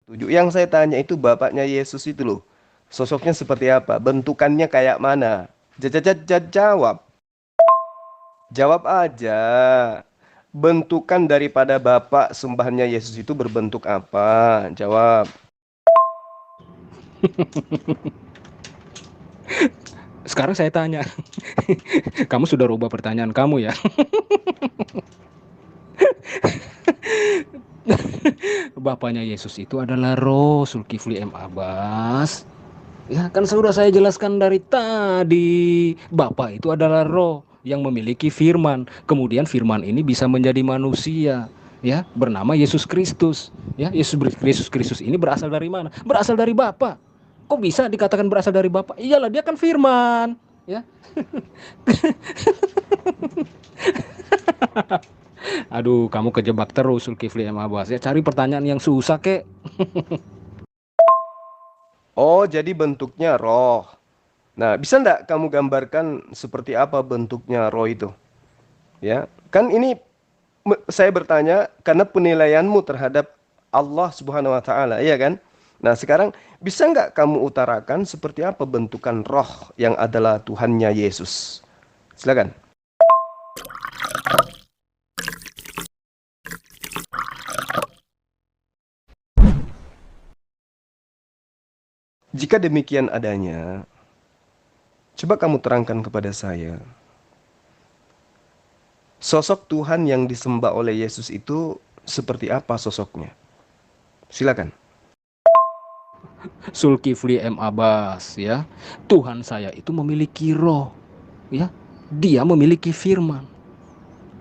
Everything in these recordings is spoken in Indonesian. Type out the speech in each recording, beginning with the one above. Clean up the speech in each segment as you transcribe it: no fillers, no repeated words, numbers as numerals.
Tujuh. Yang saya tanya itu bapaknya Yesus itu loh. Sosoknya seperti apa? Bentukannya kayak mana? Jawab. Jawab aja. Bentukan daripada bapak sembahannya Yesus itu berbentuk apa? Jawab. Sekarang saya tanya, kamu sudah rubah pertanyaan kamu ya? Bapaknya Yesus itu adalah Roh Zulkifli M. Abbas. Ya, kan sudah saya jelaskan dari tadi. Bapa itu adalah roh yang memiliki firman. Kemudian firman ini bisa menjadi manusia, ya, bernama Yesus Kristus. Ya, Yesus Kristus ini berasal dari mana? Berasal dari Bapa. Kok bisa dikatakan berasal dari Bapa? Iyalah, dia kan firman, ya. Aduh, kamu kejebak terus Zulkifli M. Abbas. Ya, cari pertanyaan yang susah, kek. Oh, jadi bentuknya roh. Nah, bisa nggak kamu gambarkan seperti apa bentuknya roh itu? Ya, kan ini saya bertanya karena penilaianmu terhadap Allah Subhanahu wa taala, iya kan? Nah, sekarang bisa nggak kamu utarakan seperti apa bentukan roh yang adalah Tuhannya Yesus? Silakan. Jika demikian adanya, coba kamu terangkan kepada saya. Sosok Tuhan yang disembah oleh Yesus itu seperti apa sosoknya? Silakan. Zulkifli M. Abbas, ya. Tuhan saya itu memiliki roh, ya. Dia memiliki firman.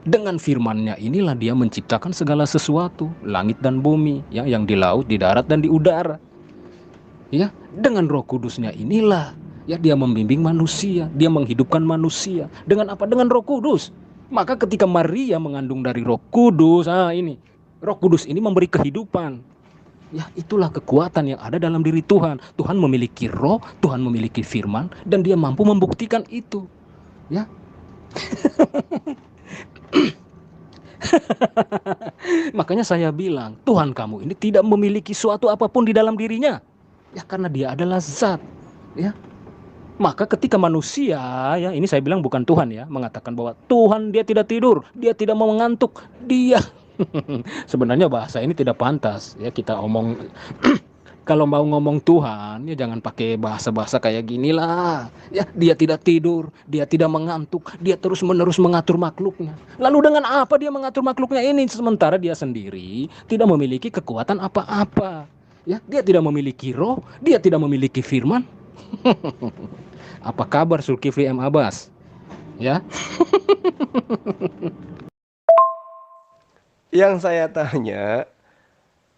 Dengan firman-Nya inilah dia menciptakan segala sesuatu, langit dan bumi, ya, yang di laut, di darat dan di udara. Ya, dengan Roh Kudus-Nya inilah ya dia membimbing manusia, dia menghidupkan manusia. Dengan apa? Dengan Roh Kudus. Maka ketika Maria mengandung dari Roh Kudus, ini Roh Kudus ini memberi kehidupan. Ya, itulah kekuatan yang ada dalam diri Tuhan. Tuhan memiliki roh, Tuhan memiliki firman, dan dia mampu membuktikan itu. Ya, makanya saya bilang, Tuhan kamu ini tidak memiliki suatu apapun di dalam dirinya. Ya, karena dia adalah zat. Ya, maka ketika manusia, ya ini saya bilang bukan Tuhan ya, mengatakan bahwa Tuhan dia tidak tidur, dia tidak mau mengantuk, dia sebenarnya bahasa ini tidak pantas ya kita omong. Kalau mau ngomong Tuhan, ya jangan pakai bahasa-bahasa kayak gini lah. Ya, dia tidak tidur, dia tidak mengantuk, dia terus-menerus mengatur makhluknya. Lalu dengan apa dia mengatur makhluknya ini? Sementara dia sendiri tidak memiliki kekuatan apa-apa. Ya, dia tidak memiliki roh, dia tidak memiliki firman. Apa kabar Zulkifli M. Abbas? Ya, Yang saya tanya,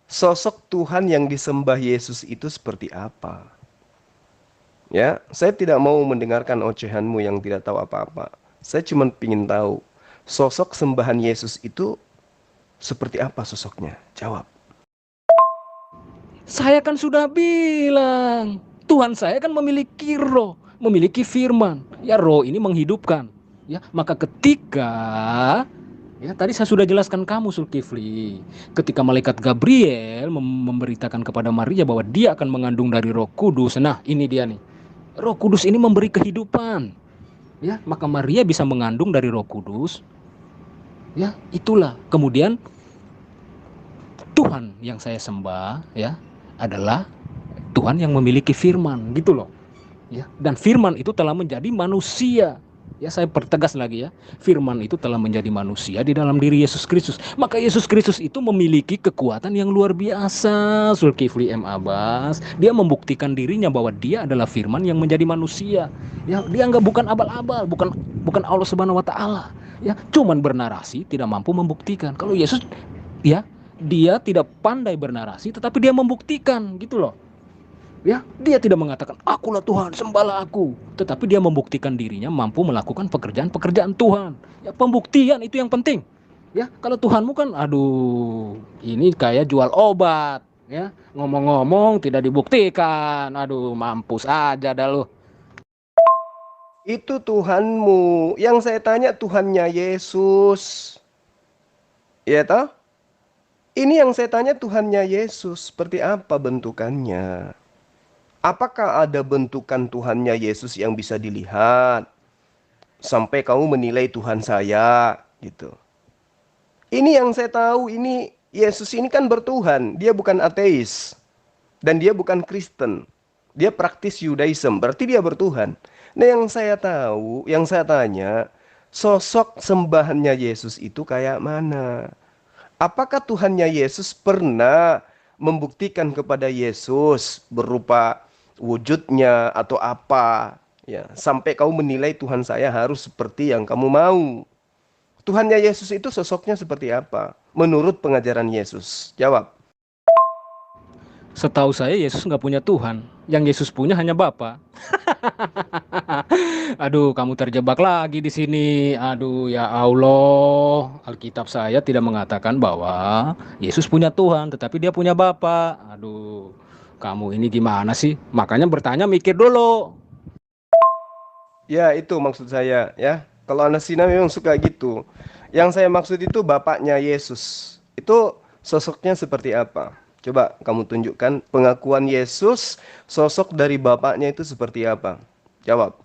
sosok Tuhan yang disembah Yesus itu seperti apa? Ya, saya tidak mau mendengarkan ocehanmu yang tidak tahu apa-apa. Saya cuma ingin tahu, sosok sembahan Yesus itu seperti apa sosoknya? Jawab. saya kan sudah bilang, Tuhan saya kan memiliki roh, memiliki firman. Ya, roh ini menghidupkan. Ya, maka ketika ya tadi saya sudah jelaskan kamu Zulkifli, ketika malaikat Gabriel memberitakan kepada Maria bahwa dia akan mengandung dari Roh Kudus. Nah, ini dia nih. Roh Kudus ini memberi kehidupan. Ya, maka Maria bisa mengandung dari Roh Kudus. Ya, itulah. Kemudian Tuhan yang saya sembah ya adalah Tuhan yang memiliki firman gitu loh. Ya, dan firman itu telah menjadi manusia. Ya, saya pertegas lagi ya. Firman itu telah menjadi manusia di dalam diri Yesus Kristus. Maka Yesus Kristus itu memiliki kekuatan yang luar biasa. Zulkifli M. Abbas, dia membuktikan dirinya bahwa dia adalah firman yang menjadi manusia. Ya, dia enggak bukan abal-abal, bukan Allah Subhanahu wa taala. Ya, cuman bernarasi tidak mampu membuktikan. Kalau Yesus ya, dia tidak pandai bernarasi tetapi dia membuktikan gitu loh. Ya, dia tidak mengatakan akulah Tuhan, sembahlah aku, tetapi dia membuktikan dirinya mampu melakukan pekerjaan-pekerjaan Tuhan. Ya, pembuktian itu yang penting. Ya, kalau Tuhanmu kan aduh, ini kayak jual obat, ya. Ngomong-ngomong tidak dibuktikan. Aduh, mampus aja dah lu. Itu Tuhanmu. Yang saya tanya Tuhannya Yesus. Iya toh? Ini yang saya tanya, Tuhannya Yesus seperti apa bentukannya? Apakah ada bentukan Tuhannya Yesus yang bisa dilihat sampai kamu menilai Tuhan saya gitu? Ini yang saya tahu, ini Yesus ini kan bertuhan, dia bukan ateis dan dia bukan Kristen. Dia praktis Yudaism, berarti dia bertuhan. Nah, yang saya tahu, yang saya tanya, sosok sembahannya Yesus itu kayak mana? Apakah Tuhannya Yesus pernah membuktikan kepada Yesus berupa wujudnya atau apa? Ya, sampai kamu menilai Tuhan saya harus seperti yang kamu mau. Tuhannya Yesus itu sosoknya seperti apa? Menurut pengajaran Yesus. Jawab. Setahu saya Yesus nggak punya Tuhan. Yang Yesus punya hanya Bapa. Aduh, kamu terjebak lagi di sini. Aduh, ya Allah. Alkitab saya tidak mengatakan bahwa Yesus punya Tuhan, tetapi dia punya Bapa. Aduh, kamu ini gimana sih? Makanya bertanya mikir dulu. Ya, itu maksud saya ya. Kalau anak Sina memang suka gitu. Yang saya maksud itu bapaknya Yesus. Itu sosoknya seperti apa? Coba kamu tunjukkan pengakuan Yesus, sosok dari bapaknya itu seperti apa? Jawab.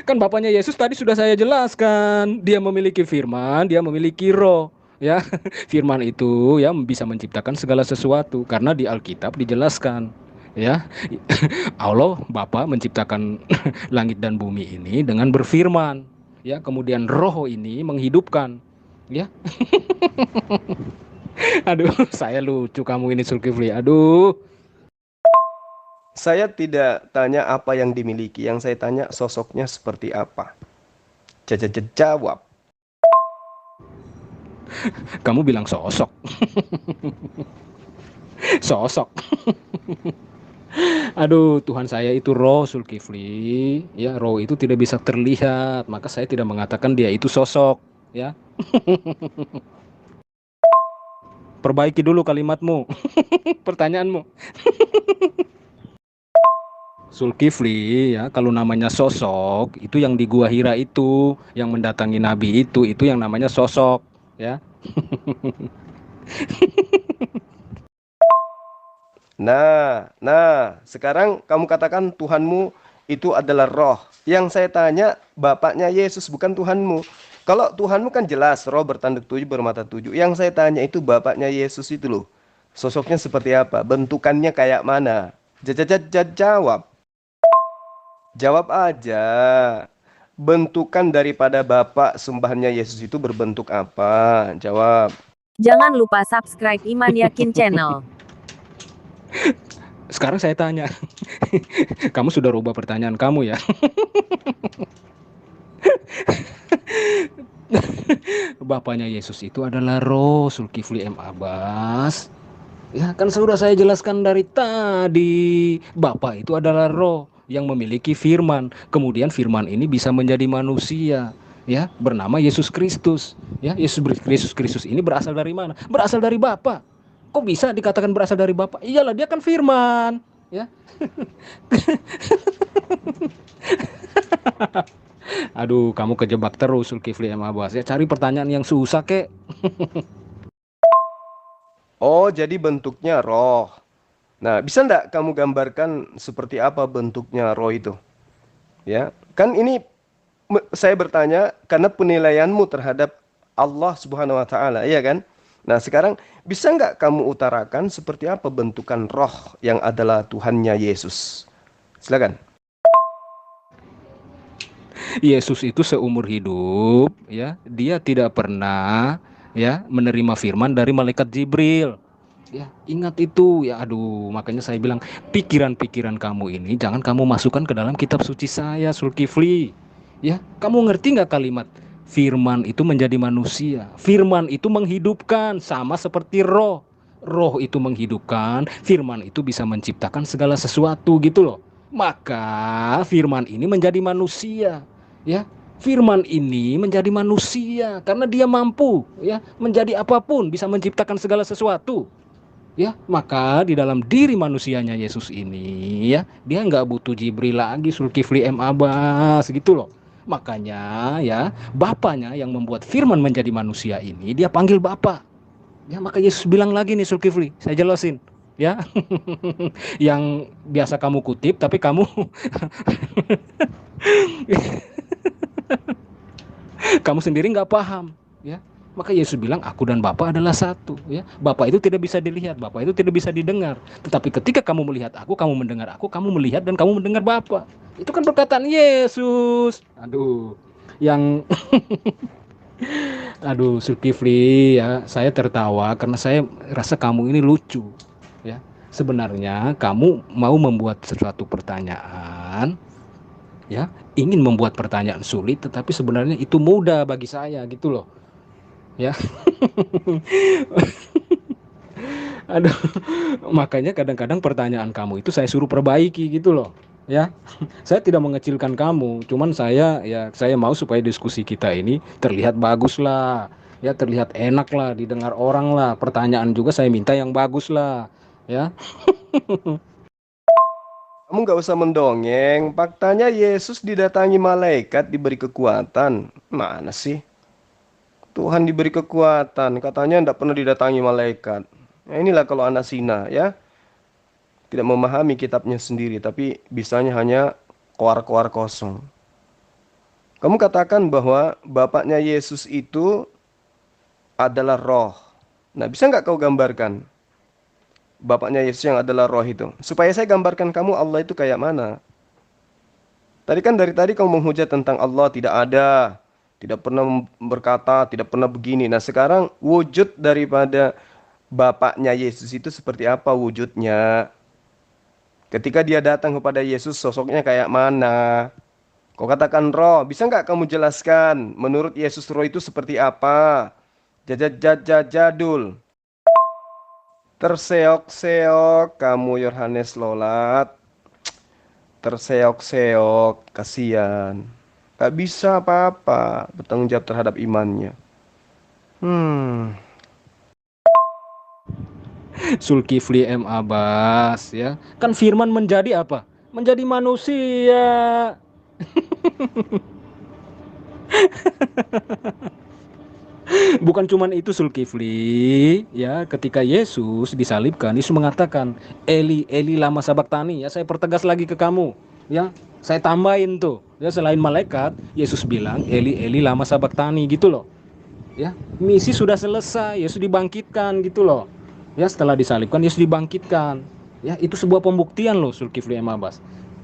Kan Bapaknya Yesus tadi sudah saya jelaskan. Dia memiliki firman, dia memiliki roh. Ya, firman itu ya bisa menciptakan segala sesuatu karena di Alkitab dijelaskan. Ya, Allah Bapa menciptakan langit dan bumi ini dengan berfirman. Ya, kemudian roh ini menghidupkan. Ya, aduh, saya lucu kamu ini Zulkifli. Aduh. Saya tidak tanya apa yang dimiliki, yang saya tanya sosoknya seperti apa. Jawab. Kamu bilang sosok. Sosok. Aduh, Tuhan saya itu roh Zulkifli. Ya, roh itu tidak bisa terlihat, maka saya tidak mengatakan dia itu sosok, ya. Perbaiki dulu kalimatmu, pertanyaanmu. Zulkifli, ya, kalau namanya sosok, itu yang di Gua Hira itu, yang mendatangi Nabi itu yang namanya sosok, ya. Nah, sekarang kamu katakan Tuhanmu itu adalah roh. Yang saya tanya, bapaknya Yesus bukan Tuhanmu. Kalau Tuhanmu kan jelas, roh bertanduk tujuh, bermata tujuh. Yang saya tanya itu bapaknya Yesus itu loh. Sosoknya seperti apa? Bentukannya kayak mana? Jawab. Jawab aja. Bentukan daripada bapak sembahannya Yesus itu berbentuk apa? Jawab. Jangan lupa subscribe Iman Yakin Channel. Sekarang saya tanya, kamu sudah rubah pertanyaan kamu ya? Bapaknya Yesus itu adalah roh Zulkifli M. Abbas. Ya kan sudah saya jelaskan dari tadi. Bapa itu adalah roh yang memiliki firman. Kemudian firman ini bisa menjadi manusia. Ya, bernama Yesus Kristus. Ya, Yesus Kristus ini berasal dari mana? Berasal dari Bapa. Kok bisa dikatakan berasal dari Bapa? Iyalah, dia kan firman. Ya. Aduh, kamu kejebak terus Zulkifli M. Abbas. Ya, cari pertanyaan yang susah, kek. Oh, jadi bentuknya roh. Nah, bisa enggak kamu gambarkan seperti apa bentuknya roh itu? Ya, kan ini saya bertanya karena penilaianmu terhadap Allah Subhanahu wa taala, iya kan? Nah, sekarang bisa enggak kamu utarakan seperti apa bentukan roh yang adalah Tuhannya Yesus? Silakan. Yesus itu seumur hidup, ya, dia tidak pernah, ya, menerima firman dari malaikat Jibril. Ya, ingat itu. Ya, aduh, makanya saya bilang pikiran-pikiran kamu ini jangan kamu masukkan ke dalam kitab suci saya, Zulkifli. Ya, kamu ngerti nggak kalimat firman itu menjadi manusia? Firman itu menghidupkan, sama seperti roh. Roh itu menghidupkan, firman itu bisa menciptakan segala sesuatu gitu loh. Maka firman ini menjadi manusia, ya. Firman ini menjadi manusia karena dia mampu, ya, menjadi apapun, bisa menciptakan segala sesuatu. Ya, maka di dalam diri manusianya Yesus ini, ya, dia nggak butuh Jibril lagi, Zulkifli M. Abbas gitu loh. Makanya ya, Bapaknya yang membuat firman menjadi manusia ini dia panggil Bapa. Ya, maka Yesus bilang lagi nih Zulkifli, saya jelasin ya. Yang biasa kamu kutip tapi kamu kamu sendiri nggak paham ya. Maka Yesus bilang aku dan Bapa adalah satu ya. Bapa itu tidak bisa dilihat, Bapa itu tidak bisa didengar. Tetapi ketika kamu melihat aku, kamu mendengar aku, kamu melihat dan kamu mendengar Bapa. Itu kan perkataan Yesus. Aduh, yang aduh Zulkifli ya, saya tertawa karena saya rasa kamu ini lucu ya. Sebenarnya kamu mau membuat sesuatu pertanyaan ya, ingin membuat pertanyaan sulit, tetapi sebenarnya itu mudah bagi saya gitu loh ya. Aduh, makanya kadang-kadang pertanyaan kamu itu saya suruh perbaiki gitu loh ya. Saya tidak mengecilkan kamu, cuman saya mau supaya diskusi kita ini terlihat bagus lah ya, terlihat enak lah didengar orang lah. Pertanyaan juga saya minta yang bagus lah ya. Kamu nggak usah mendongeng. Faktanya Yesus didatangi malaikat, diberi kekuatan. Mana sih? Tuhan diberi kekuatan. Katanya tidak pernah didatangi malaikat. Nah, inilah kalau anak Sina ya. Tidak memahami kitabnya sendiri. Tapi bisanya hanya koar-koar kosong. Kamu katakan bahwa Bapaknya Yesus itu adalah roh. Nah, bisa nggak kau gambarkan Bapaknya Yesus yang adalah roh itu? Supaya saya gambarkan kamu Allah itu kayak mana. Tadi kan dari tadi kamu menghujat tentang Allah tidak ada, tidak pernah berkata, tidak pernah begini. Nah sekarang wujud daripada Bapaknya Yesus itu seperti apa wujudnya? Ketika dia datang kepada Yesus sosoknya kayak mana? Kau katakan roh, bisa nggak kamu jelaskan menurut Yesus roh itu seperti apa? Jadul. Terseok-seok kamu Yohanes Lolat. Terseok-seok, kasihan. Gak bisa apa-apa bertanggung jawab terhadap imannya. Zulkifli M. Abbas ya. Kan firman menjadi apa? Menjadi manusia. Bukan cuman itu Zulkifli ya, ketika Yesus disalibkan, Yesus mengatakan Eli Eli lama sabaktani ya. Saya pertegas lagi ke kamu ya. Saya tambahin tuh ya, selain malaikat Yesus bilang Eli Eli lama sabaktani gitu loh. Ya, misi sudah selesai, Yesus dibangkitkan gitu loh. Ya, setelah disalibkan Yesus dibangkitkan. Ya, itu sebuah pembuktian loh Zulkifli M. Abbas.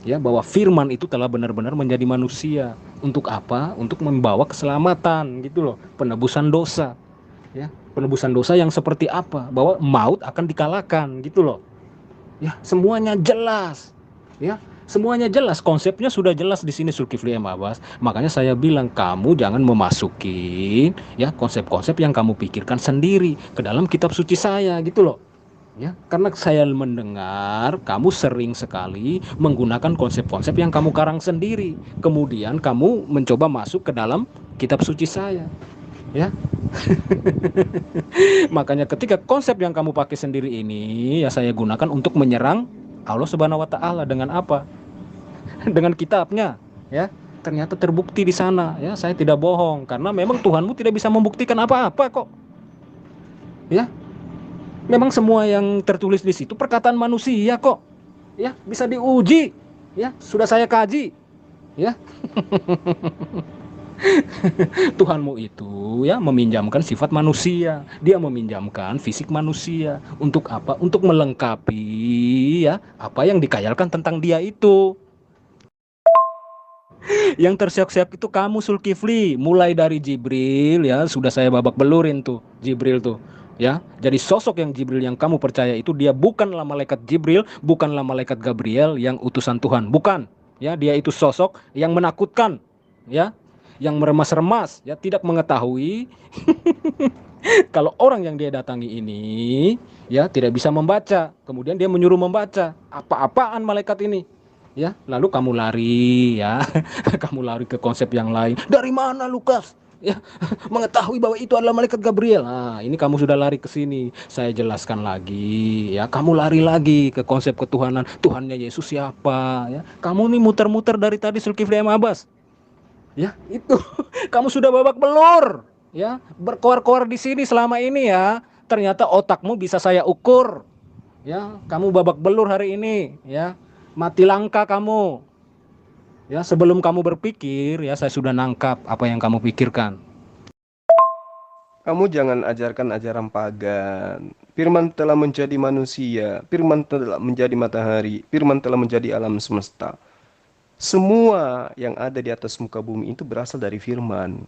Ya, bahwa firman itu telah benar-benar menjadi manusia. Untuk apa? Untuk membawa keselamatan gitu loh, penebusan dosa. Ya, penebusan dosa yang seperti apa? Bahwa maut akan dikalahkan gitu loh. Ya, semuanya jelas. Ya, semuanya jelas, konsepnya sudah jelas di sini Zulkifli M. Abbas. Makanya saya bilang kamu jangan memasuki ya konsep-konsep yang kamu pikirkan sendiri ke dalam kitab suci saya gitu loh. Ya, karena saya mendengar kamu sering sekali menggunakan konsep-konsep yang kamu karang sendiri. Kemudian kamu mencoba masuk ke dalam kitab suci saya. Ya. Makanya ketika konsep yang kamu pakai sendiri ini ya saya gunakan untuk menyerang Allah Subhanahu wa taala dengan apa? Dengan kitabnya, ya. Ternyata terbukti di sana, ya. Saya tidak bohong karena memang Tuhanmu tidak bisa membuktikan apa-apa kok. Ya. Memang semua yang tertulis di situ perkataan manusia kok. Ya, bisa diuji. Ya, sudah saya kaji. Ya. Tuhanmu itu ya meminjamkan sifat manusia, dia meminjamkan fisik manusia. Untuk apa? Untuk melengkapi ya apa yang dikayalkan tentang dia itu. Yang tersiak-siak itu kamu Zulkifli, mulai dari Jibril ya, sudah saya babak belurin tuh Jibril tuh. Ya, jadi sosok yang Jibril yang kamu percaya itu dia bukanlah malaikat Jibril, bukanlah malaikat Gabriel yang utusan Tuhan, bukan. Ya, dia itu sosok yang menakutkan, ya, yang meremas-remas, ya, tidak mengetahui kalau orang yang dia datangi ini ya tidak bisa membaca. Kemudian dia menyuruh membaca. Apa-apaan malaikat ini? Ya, lalu kamu lari ya. Kamu lari ke konsep yang lain. Dari mana Lukas? Ya, mengetahui bahwa itu adalah malaikat Gabriel. Nah, ini kamu sudah lari ke sini. Saya jelaskan lagi ya. Kamu lari lagi ke konsep ketuhanan. Tuhannya Yesus siapa ya? Kamu nih muter-muter dari tadi Zulkifli M. Abbas. Ya, itu kamu sudah babak belur. Ya, berkoar-koar di sini selama ini ya. Ternyata otakmu bisa saya ukur. Ya, kamu babak belur hari ini, ya. Mati langka kamu. Ya, sebelum kamu berpikir, ya saya sudah nangkap apa yang kamu pikirkan. Kamu jangan ajarkan ajaran pagan. Firman telah menjadi manusia, firman telah menjadi matahari, firman telah menjadi alam semesta. Semua yang ada di atas muka bumi itu berasal dari firman.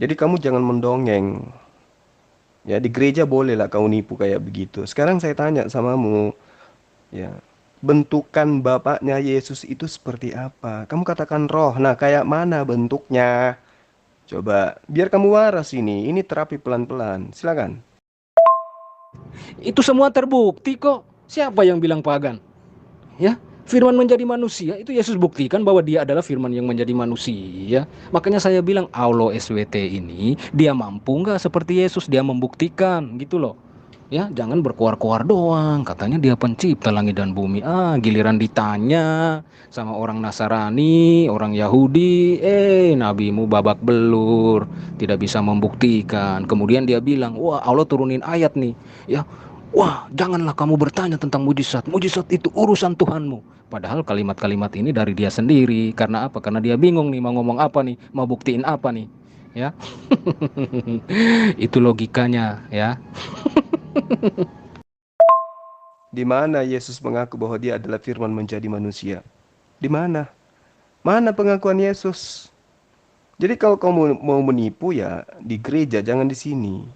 Jadi kamu jangan mendongeng. Ya, di gereja bolehlah kau nipu kayak begitu. Sekarang saya tanya samamu, ya, bentukan bapaknya Yesus itu seperti apa? Kamu katakan roh. Nah, kayak mana bentuknya? Coba, biar kamu waras ini. Ini terapi pelan-pelan. Silakan. Itu semua terbukti kok. Siapa yang bilang pagan? Ya, firman menjadi manusia itu Yesus buktikan bahwa dia adalah firman yang menjadi manusia. Makanya saya bilang Aulo SWT ini dia mampu nggak seperti Yesus, dia membuktikan gitu loh. Ya, jangan berkoar-koar doang. Katanya dia pencipta langit dan bumi. Giliran ditanya sama orang Nasrani, orang Yahudi, nabimu babak belur, tidak bisa membuktikan. Kemudian dia bilang, wah Allah turunin ayat nih. Ya, wah janganlah kamu bertanya tentang mujizat. Mujizat itu urusan Tuhanmu. Padahal kalimat-kalimat ini dari dia sendiri. Karena apa? Karena dia bingung nih mau ngomong apa nih, mau buktiin apa nih. Ya, itu logikanya ya. Di mana Yesus mengaku bahwa dia adalah firman menjadi manusia? Di mana? Mana pengakuan Yesus? Jadi kalau kamu mau menipu ya di gereja, jangan di sini.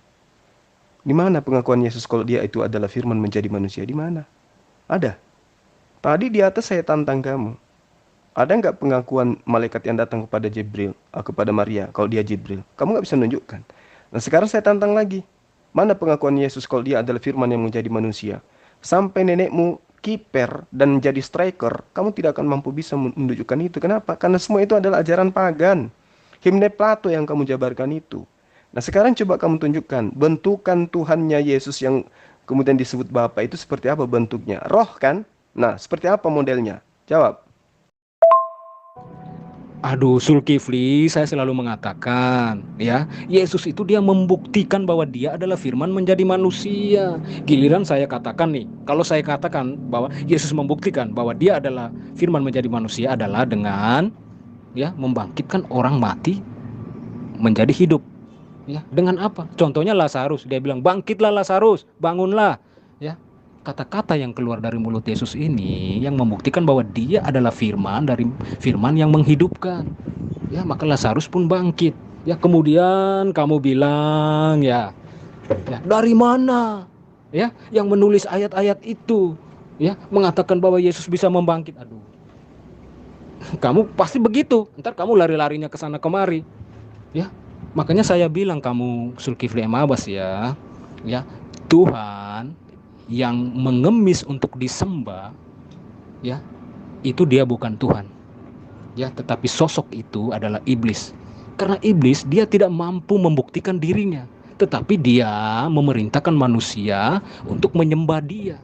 Di mana pengakuan Yesus kalau dia itu adalah firman menjadi manusia? Di mana? Ada. Tadi di atas saya tantang kamu. Ada nggak pengakuan malaikat yang datang kepada Jibril, kepada Maria, kalau dia Jibril? Kamu nggak bisa menunjukkan. Nah sekarang saya tantang lagi. Mana pengakuan Yesus kalau dia adalah firman yang menjadi manusia? Sampai nenekmu kiper dan menjadi striker, kamu tidak akan mampu bisa menunjukkan itu. Kenapa? Karena semua itu adalah ajaran pagan. Himne Plato yang kamu jabarkan itu. Nah sekarang coba kamu tunjukkan bentukan Tuhannya Yesus yang kemudian disebut Bapa itu seperti apa bentuknya? Roh kan? Nah seperti apa modelnya? Jawab. Aduh, Zulkifli, saya selalu mengatakan, ya, Yesus itu dia membuktikan bahwa dia adalah firman menjadi manusia. Giliran saya katakan nih, kalau saya katakan bahwa Yesus membuktikan bahwa dia adalah firman menjadi manusia adalah dengan ya membangkitkan orang mati menjadi hidup. Ya, dengan apa? Contohnya Lazarus, dia bilang, "Bangkitlah Lazarus, bangunlah." Ya. Kata-kata yang keluar dari mulut Yesus ini yang membuktikan bahwa dia adalah firman dari firman yang menghidupkan. Ya, maka Lazarus pun bangkit. Ya, kemudian kamu bilang ya dari mana? Ya, yang menulis ayat-ayat itu ya mengatakan bahwa Yesus bisa membangkit. Aduh. Kamu pasti begitu. Ntar kamu lari-larinya ke sana kemari. Ya. Makanya saya bilang kamu Zulkifli M. Abbas ya. Ya, Tuhan yang mengemis untuk disembah ya itu dia bukan Tuhan ya, tetapi sosok itu adalah iblis. Karena iblis dia tidak mampu membuktikan dirinya, tetapi dia memerintahkan manusia untuk menyembah dia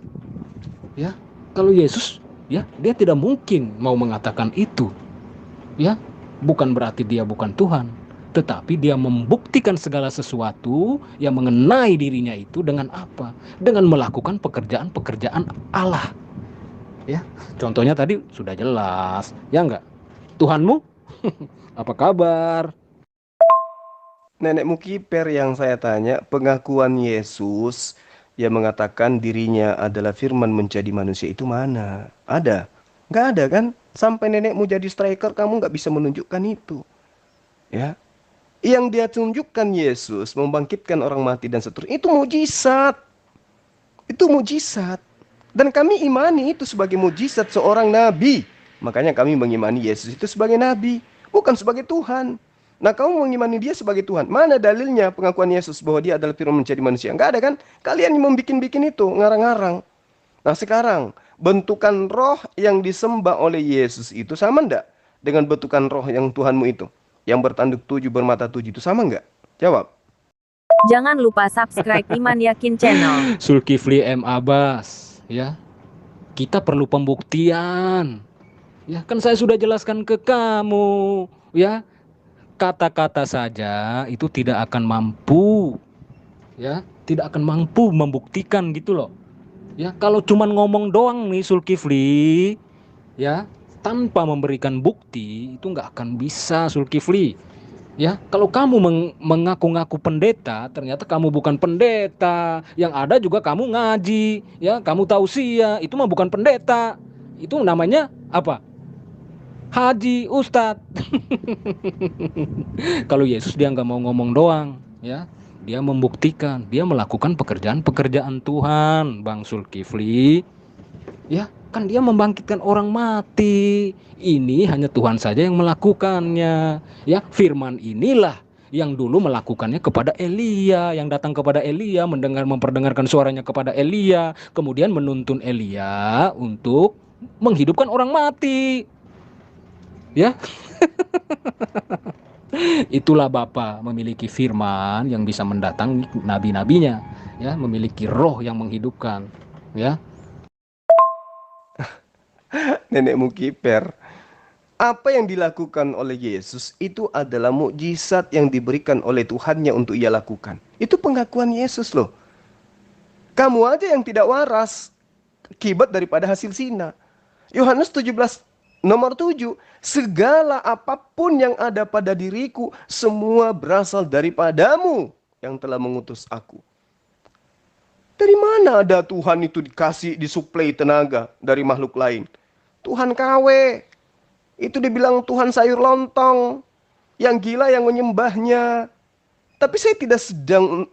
ya. Kalau Yesus ya dia tidak mungkin mau mengatakan itu ya, bukan berarti dia bukan Tuhan, tetapi dia membuktikan segala sesuatu yang mengenai dirinya itu dengan apa? Dengan melakukan pekerjaan-pekerjaan Allah. Ya, contohnya tadi sudah jelas, ya enggak? Tuhanmu, apa kabar? Nenekmu kiper yang saya tanya, pengakuan Yesus yang mengatakan dirinya adalah firman menjadi manusia itu mana? Ada? Nggak ada kan? Sampai nenekmu jadi striker, kamu nggak bisa menunjukkan itu. Ya, yang dia tunjukkan Yesus membangkitkan orang mati dan seterusnya itu mujizat. Itu mujizat. Dan kami imani itu sebagai mujizat seorang nabi. Makanya kami mengimani Yesus itu sebagai nabi, bukan sebagai Tuhan. Nah, kamu mengimani dia sebagai Tuhan. Mana dalilnya pengakuan Yesus bahwa dia adalah firman menjadi manusia? Enggak ada kan? Kalian yang membikin-bikin itu, ngarang-ngarang. Nah, sekarang bentukan roh yang disembah oleh Yesus itu sama enggak dengan bentukan roh yang Tuhanmu itu? Yang bertanduk 7, bermata 7 itu sama enggak? Jawab. Jangan lupa subscribe Iman Yakin Channel. Zulkifli M. Abbas, ya. Kita perlu pembuktian. Ya, kan saya sudah jelaskan ke kamu, ya. Kata-kata saja itu tidak akan mampu, ya, tidak akan mampu membuktikan gitu loh. Ya, kalau cuman ngomong doang nih Zulkifli, ya, tanpa memberikan bukti itu nggak akan bisa Zulkifli. Ya, kalau kamu mengaku-ngaku pendeta, ternyata kamu bukan pendeta. Yang ada juga kamu ngaji, ya, kamu tausiah, itu mah bukan pendeta. Itu namanya apa? Haji, Ustadz. Kalau Yesus dia nggak mau ngomong doang, ya, dia membuktikan, dia melakukan pekerjaan-pekerjaan Tuhan, Bang Zulkifli. Ya, kan dia membangkitkan orang mati. Ini hanya Tuhan saja yang melakukannya. Ya, firman inilah yang dulu melakukannya kepada Elia, yang datang kepada Elia, memperdengarkan suaranya kepada Elia, kemudian menuntun Elia untuk menghidupkan orang mati. Ya, itulah Bapa memiliki firman yang bisa mendatangi nabi-nabinya, ya, memiliki roh yang menghidupkan, ya. Nenekmu kiper. Apa yang dilakukan oleh Yesus itu adalah mukjizat yang diberikan oleh Tuhannya untuk ia lakukan. Itu pengakuan Yesus loh. Kamu aja yang tidak waras, akibat daripada hasil zina. Yohanes 17 nomor 7, segala apapun yang ada pada diriku, semua berasal daripadamu yang telah mengutus aku. Dari mana ada Tuhan itu disuplai tenaga dari makhluk lain? Tuhan KW. Itu dibilang Tuhan sayur lontong. Yang gila yang menyembahnya. Tapi saya tidak sedang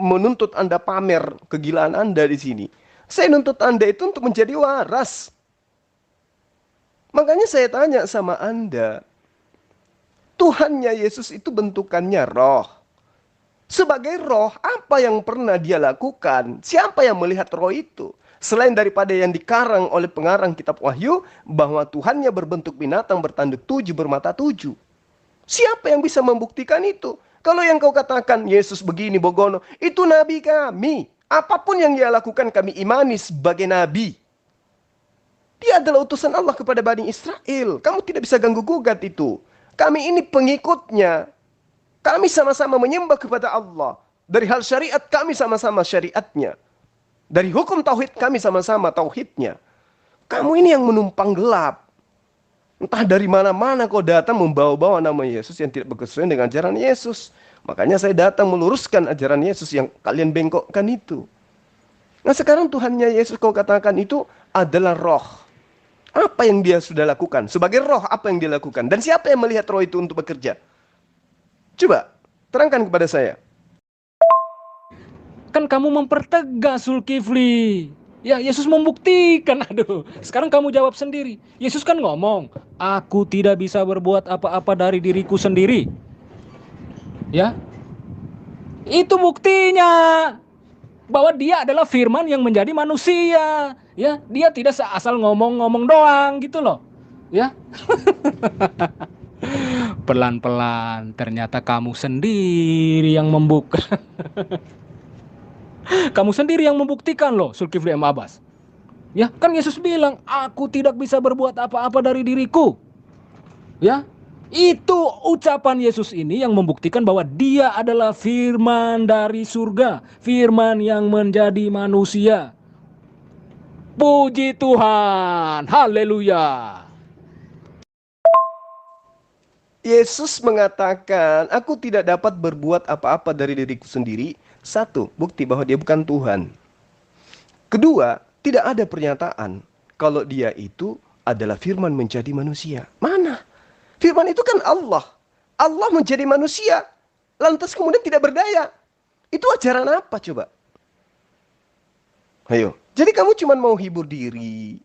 menuntut Anda pamer kegilaan Anda di sini. Saya nuntut Anda itu untuk menjadi waras. Makanya saya tanya sama Anda. Tuhannya Yesus itu bentukannya roh. Sebagai roh, apa yang pernah dia lakukan? Siapa yang melihat roh itu? Selain daripada yang dikarang oleh pengarang kitab Wahyu, bahwa Tuhannya berbentuk binatang, bertanduk 7, bermata 7. Siapa yang bisa membuktikan itu? Kalau yang kau katakan, Yesus begini, Bogono, itu nabi kami. Apapun yang dia lakukan, kami imani sebagai nabi. Dia adalah utusan Allah kepada Bani Israel. Kamu tidak bisa ganggu-gugat itu. Kami ini pengikutnya. Kami sama-sama menyembah kepada Allah. Dari hal syariat, kami sama-sama syariatnya. Dari hukum tauhid, kami sama-sama tauhidnya. Kamu ini yang menumpang gelap. Entah dari mana-mana kau datang membawa-bawa nama Yesus yang tidak berkesesuaian dengan ajaran Yesus. Makanya saya datang meluruskan ajaran Yesus yang kalian bengkokkan itu. Nah sekarang Tuhannya Yesus kau katakan itu adalah roh. Apa yang dia sudah lakukan? Sebagai roh, apa yang dia lakukan? Dan siapa yang melihat roh itu untuk bekerja? Coba, terangkan kepada saya. Kan kamu mempertegas Zulkifli. Ya, Yesus membuktikan. Aduh, sekarang kamu jawab sendiri. Yesus kan ngomong, aku tidak bisa berbuat apa-apa dari diriku sendiri. Ya, itu buktinya bahwa dia adalah firman yang menjadi manusia. Ya, dia tidak asal ngomong-ngomong doang gitu loh. Ya. Pelan-pelan ternyata kamu sendiri yang membuka. Kamu sendiri yang membuktikan loh, Zulkifli M. Abbas. Ya, kan Yesus bilang, aku tidak bisa berbuat apa-apa dari diriku. Ya, itu ucapan Yesus ini yang membuktikan bahwa dia adalah firman dari surga, firman yang menjadi manusia. Puji Tuhan, haleluya. Yesus mengatakan, aku tidak dapat berbuat apa-apa dari diriku sendiri. Satu, bukti bahwa dia bukan Tuhan. Kedua, tidak ada pernyataan kalau dia itu adalah firman menjadi manusia. Mana? Firman itu kan Allah. Allah menjadi manusia. Lantas kemudian tidak berdaya. Itu ajaran apa coba? Ayo. Jadi kamu cuma mau hibur diri.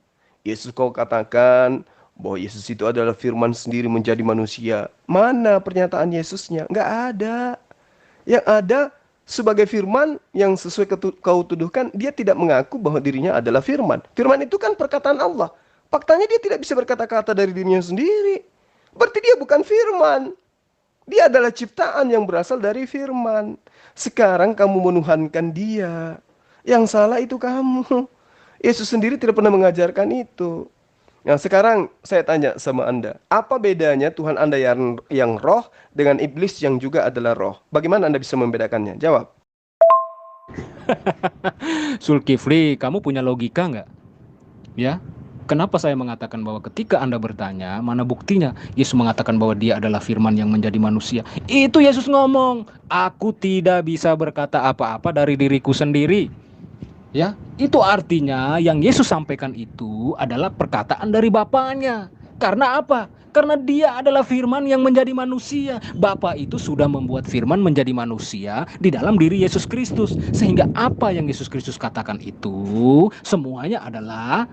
Yesus kau katakan bahwa Yesus itu adalah firman sendiri menjadi manusia. Mana pernyataan Yesusnya? Nggak ada. Yang ada sebagai firman yang sesuai kau tuduhkan, dia tidak mengaku bahwa dirinya adalah firman. Firman itu kan perkataan Allah. Faktanya dia tidak bisa berkata-kata dari dirinya sendiri. Berarti dia bukan firman. Dia adalah ciptaan yang berasal dari firman. Sekarang kamu menuhankan dia. Yang salah itu kamu. Yesus sendiri tidak pernah mengajarkan itu. Nah, sekarang saya tanya sama Anda, apa bedanya Tuhan Anda yang roh dengan iblis yang juga adalah roh? Bagaimana Anda bisa membedakannya? Jawab. Zulkifli, kamu punya logika nggak? Ya, kenapa saya mengatakan bahwa ketika Anda bertanya, mana buktinya? Yesus mengatakan bahwa dia adalah firman yang menjadi manusia. Itu Yesus ngomong, aku tidak bisa berkata apa-apa dari diriku sendiri. Ya, itu artinya yang Yesus sampaikan itu adalah perkataan dari Bapaknya. Karena apa? Karena dia adalah firman yang menjadi manusia. Bapa itu sudah membuat firman menjadi manusia di dalam diri Yesus Kristus. Sehingga apa yang Yesus Kristus katakan itu semuanya adalah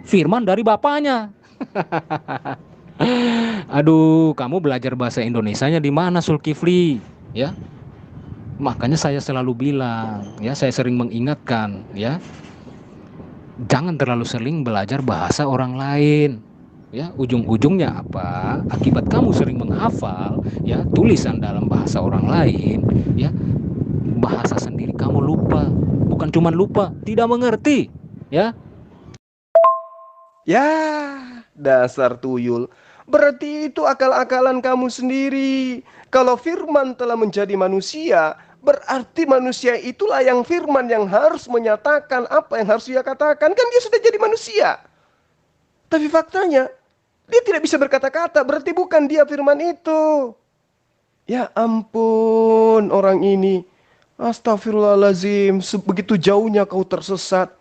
firman dari Bapaknya. Aduh, kamu belajar bahasa Indonesianya di mana, Zulkifli? Ya, makanya saya selalu bilang, ya, saya sering mengingatkan, ya, jangan terlalu sering belajar bahasa orang lain. Ya, ujung-ujungnya apa? Akibat kamu sering menghafal, ya, tulisan dalam bahasa orang lain, ya, bahasa sendiri kamu lupa. Bukan cuma lupa, tidak mengerti, ya. Ya, dasar tuyul. Berarti itu akal-akalan kamu sendiri. Kalau firman telah menjadi manusia, berarti manusia itulah yang firman yang harus menyatakan apa yang harus dia katakan. Kan dia sudah jadi manusia. Tapi faktanya, dia tidak bisa berkata-kata. Berarti bukan dia firman itu. Ya ampun, orang ini. Astagfirullahaladzim, begitu jauhnya kau tersesat.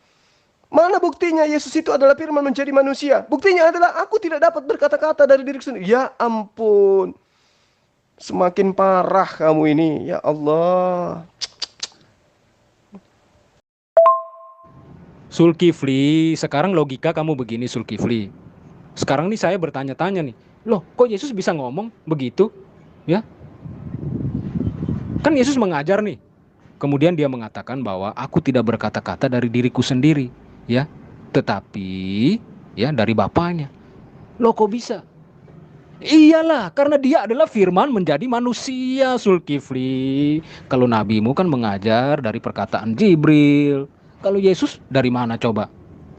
Mana buktinya Yesus itu adalah firman menjadi manusia? Buktinya adalah aku tidak dapat berkata-kata dari diriku sendiri. Ya ampun. Semakin parah kamu ini. Ya Allah. Zulkifli, sekarang logika kamu begini, Zulkifli. Sekarang nih saya bertanya-tanya nih. Loh, kok Yesus bisa ngomong begitu? Ya. Kan Yesus mengajar nih. Kemudian dia mengatakan bahwa aku tidak berkata-kata dari diriku sendiri, ya, tetapi ya dari Bapaknya. Loh, kok bisa? Iyalah, karena dia adalah firman menjadi manusia, Zulkifli. Kalau nabimu kan mengajar dari perkataan Jibril. Kalau Yesus dari mana coba?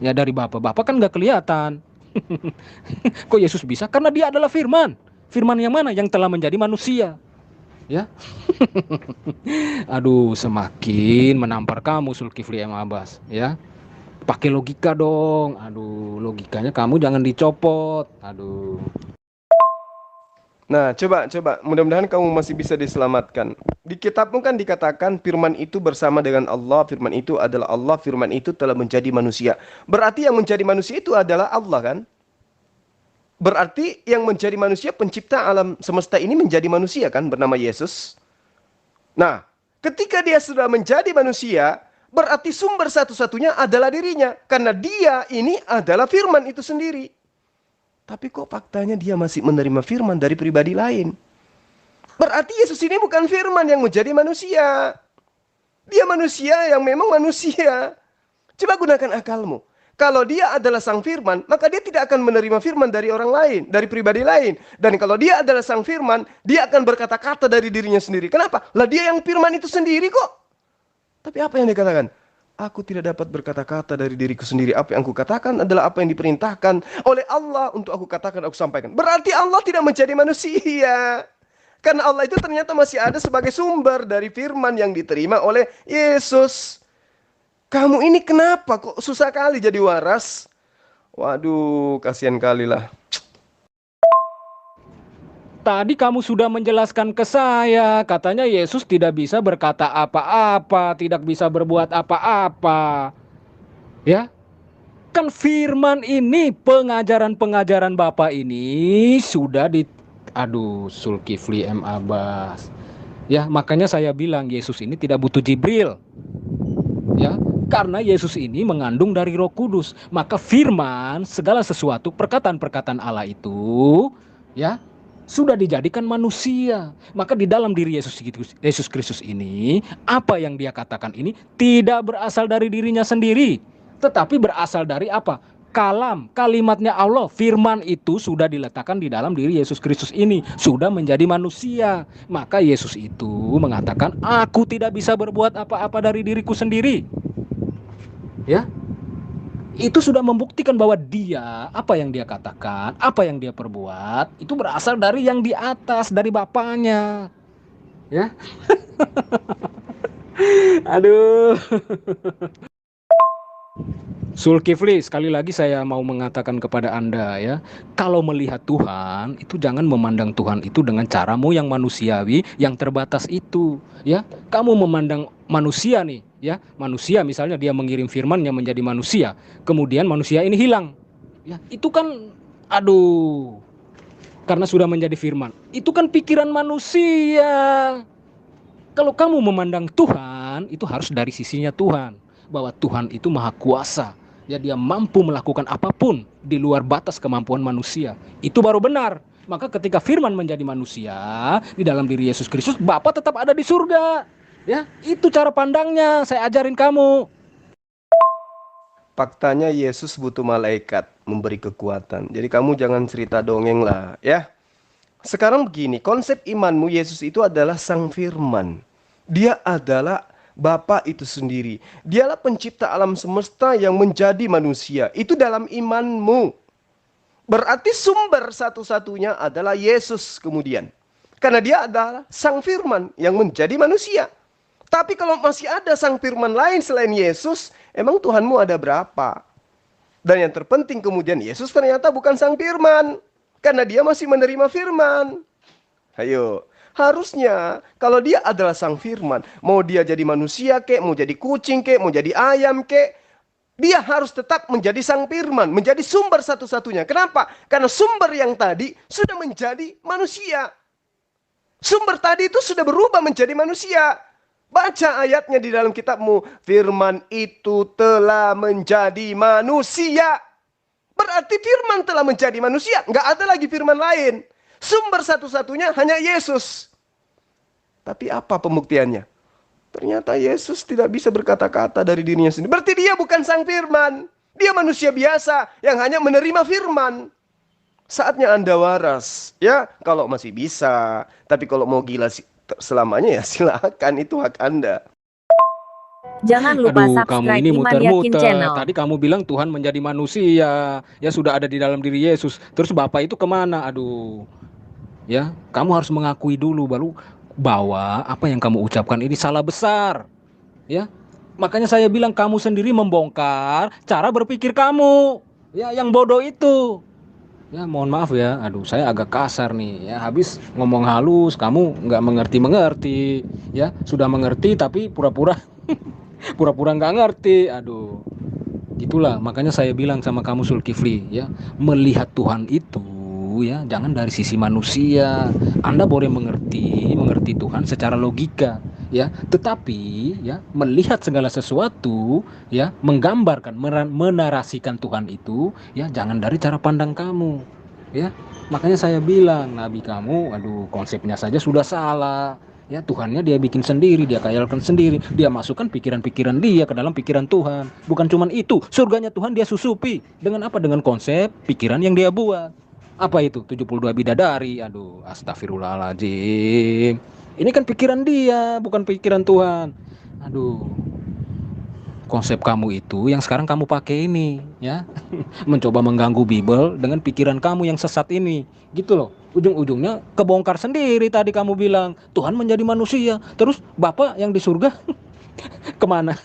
Ya dari Bapa. Bapa kan nggak kelihatan. Kok Yesus bisa? Karena dia adalah firman. Firman yang mana? Yang telah menjadi manusia. Ya. Aduh, semakin menampar kamu, Zulkifli M. Abbas, ya. Pakai logika dong. Aduh, logikanya kamu jangan dicopot. Aduh. Nah, coba. Mudah-mudahan kamu masih bisa diselamatkan. Di kitabmu kan dikatakan firman itu bersama dengan Allah. Firman itu adalah Allah. Firman itu telah menjadi manusia. Berarti yang menjadi manusia itu adalah Allah kan? Berarti yang menjadi manusia, pencipta alam semesta ini menjadi manusia kan, bernama Yesus. Nah, ketika dia sudah menjadi manusia, berarti sumber satu-satunya adalah dirinya. Karena dia ini adalah firman itu sendiri. Tapi kok faktanya dia masih menerima firman dari pribadi lain? Berarti Yesus ini bukan firman yang menjadi manusia. Dia manusia yang memang manusia. Coba gunakan akalmu. Kalau dia adalah sang firman, maka dia tidak akan menerima firman dari orang lain, dari pribadi lain. Dan kalau dia adalah sang firman, dia akan berkata-kata dari dirinya sendiri. Kenapa? Lah dia yang firman itu sendiri kok. Tapi apa yang dikatakan? Aku tidak dapat berkata-kata dari diriku sendiri. Apa yang aku katakan adalah apa yang diperintahkan oleh Allah untuk aku katakan, aku sampaikan. Berarti Allah tidak menjadi manusia. Karena Allah itu ternyata masih ada sebagai sumber dari firman yang diterima oleh Yesus. Kamu ini kenapa kok susah kali jadi waras? Waduh, kasihan kali lah. Tadi kamu sudah menjelaskan ke saya, katanya Yesus tidak bisa berkata apa-apa, tidak bisa berbuat apa-apa. Ya, kan firman ini, pengajaran-pengajaran Bapak ini sudah aduh, Zulkifli M. Abbas. Ya, makanya saya bilang Yesus ini tidak butuh Jibril. Ya, karena Yesus ini mengandung dari Roh Kudus. Maka firman, segala sesuatu, perkataan-perkataan Allah itu, ya, sudah dijadikan manusia. Maka di dalam diri Yesus Kristus ini, apa yang dia katakan ini tidak berasal dari dirinya sendiri, tetapi berasal dari apa? Kalimatnya Allah, firman itu sudah diletakkan di dalam diri Yesus Kristus ini, sudah menjadi manusia. Maka Yesus itu mengatakan, aku tidak bisa berbuat apa-apa dari diriku sendiri. Ya, itu sudah membuktikan bahwa dia, apa yang dia katakan, apa yang dia perbuat, itu berasal dari yang di atas, dari Bapaknya. Ya, aduh. Zulkifli, sekali lagi saya mau mengatakan kepada Anda ya, kalau melihat Tuhan, itu jangan memandang Tuhan itu dengan caramu yang manusiawi, yang terbatas itu, ya. Kamu memandang manusia nih, ya. Manusia misalnya dia mengirim firman-Nya menjadi manusia, kemudian manusia ini hilang. Ya, itu kan aduh, karena sudah menjadi firman. Itu kan pikiran manusia. Kalau kamu memandang Tuhan, itu harus dari sisinya Tuhan. Bahwa Tuhan itu maha kuasa. Ya, dia mampu melakukan apapun di luar batas kemampuan manusia. Itu baru benar. Maka ketika firman menjadi manusia, di dalam diri Yesus Kristus, Bapa tetap ada di surga. Ya, itu cara pandangnya, saya ajarin kamu. Faktanya Yesus butuh malaikat memberi kekuatan. Jadi kamu jangan cerita dongeng lah, ya. Sekarang begini, konsep imanmu Yesus itu adalah Sang Firman. Dia adalah Bapa itu sendiri. Dialah pencipta alam semesta yang menjadi manusia. Itu dalam imanmu. Berarti sumber satu-satunya adalah Yesus kemudian. Karena dia adalah Sang Firman yang menjadi manusia. Tapi kalau masih ada Sang Firman lain selain Yesus, emang Tuhanmu ada berapa? Dan yang terpenting kemudian Yesus ternyata bukan Sang Firman. Karena dia masih menerima firman. Ayo, harusnya kalau dia adalah Sang Firman, mau dia jadi manusia kek, mau jadi kucing kek, mau jadi ayam kek, dia harus tetap menjadi Sang Firman, menjadi sumber satu-satunya. Kenapa? Karena sumber yang tadi sudah menjadi manusia. Sumber tadi itu sudah berubah menjadi manusia. Baca ayatnya di dalam kitabmu. Firman itu telah menjadi manusia. Berarti firman telah menjadi manusia. Nggak ada lagi firman lain. Sumber satu-satunya hanya Yesus. Tapi apa pembuktiannya? Ternyata Yesus tidak bisa berkata-kata dari dirinya sendiri. Berarti dia bukan Sang Firman. Dia manusia biasa yang hanya menerima firman. Saatnya Anda waras. Ya, kalau masih bisa. Tapi kalau mau gila selamanya ya silakan. Itu hak Anda. Jangan lupa Aduh, kamu subscribe ini Iman Yakin muter-muter. Channel. Tadi kamu bilang Tuhan menjadi manusia. Ya sudah ada di dalam diri Yesus. Terus Bapa itu kemana? Aduh. Ya, kamu harus mengakui dulu baru bahwa apa yang kamu ucapkan ini salah besar. Ya. Makanya saya bilang kamu sendiri membongkar cara berpikir kamu. Ya, yang bodoh itu. Ya, mohon maaf ya. Aduh, saya agak kasar nih. Ya, habis ngomong halus, kamu nggak mengerti-mengerti. Ya, sudah mengerti tapi pura-pura pura-pura nggak ngerti. Aduh, itulah makanya saya bilang sama kamu Zulkifli, ya, melihat Tuhan itu ya jangan dari sisi manusia. Anda boleh mengerti Tuhan secara logika, ya, tetapi ya melihat segala sesuatu, ya, menggambarkan, menarasikan Tuhan itu, ya jangan dari cara pandang kamu, ya. Makanya saya bilang nabi kamu, aduh, konsepnya saja sudah salah. Ya, Tuhannya dia bikin sendiri, dia khayalkan sendiri, dia masukkan pikiran-pikiran dia ke dalam pikiran Tuhan. Bukan cuman itu, surganya Tuhan dia susupi. Dengan apa? Dengan konsep pikiran yang dia buat. Apa itu? 72 bidadari. Aduh, astagfirullahaladzim. Ini kan pikiran dia, bukan pikiran Tuhan. Aduh, konsep kamu itu yang sekarang kamu pakai ini, ya. Mencoba mengganggu Bible dengan pikiran kamu yang sesat ini. Gitu loh. Ujung-ujungnya kebongkar sendiri tadi kamu bilang Tuhan menjadi manusia. Terus Bapak yang di surga kemana?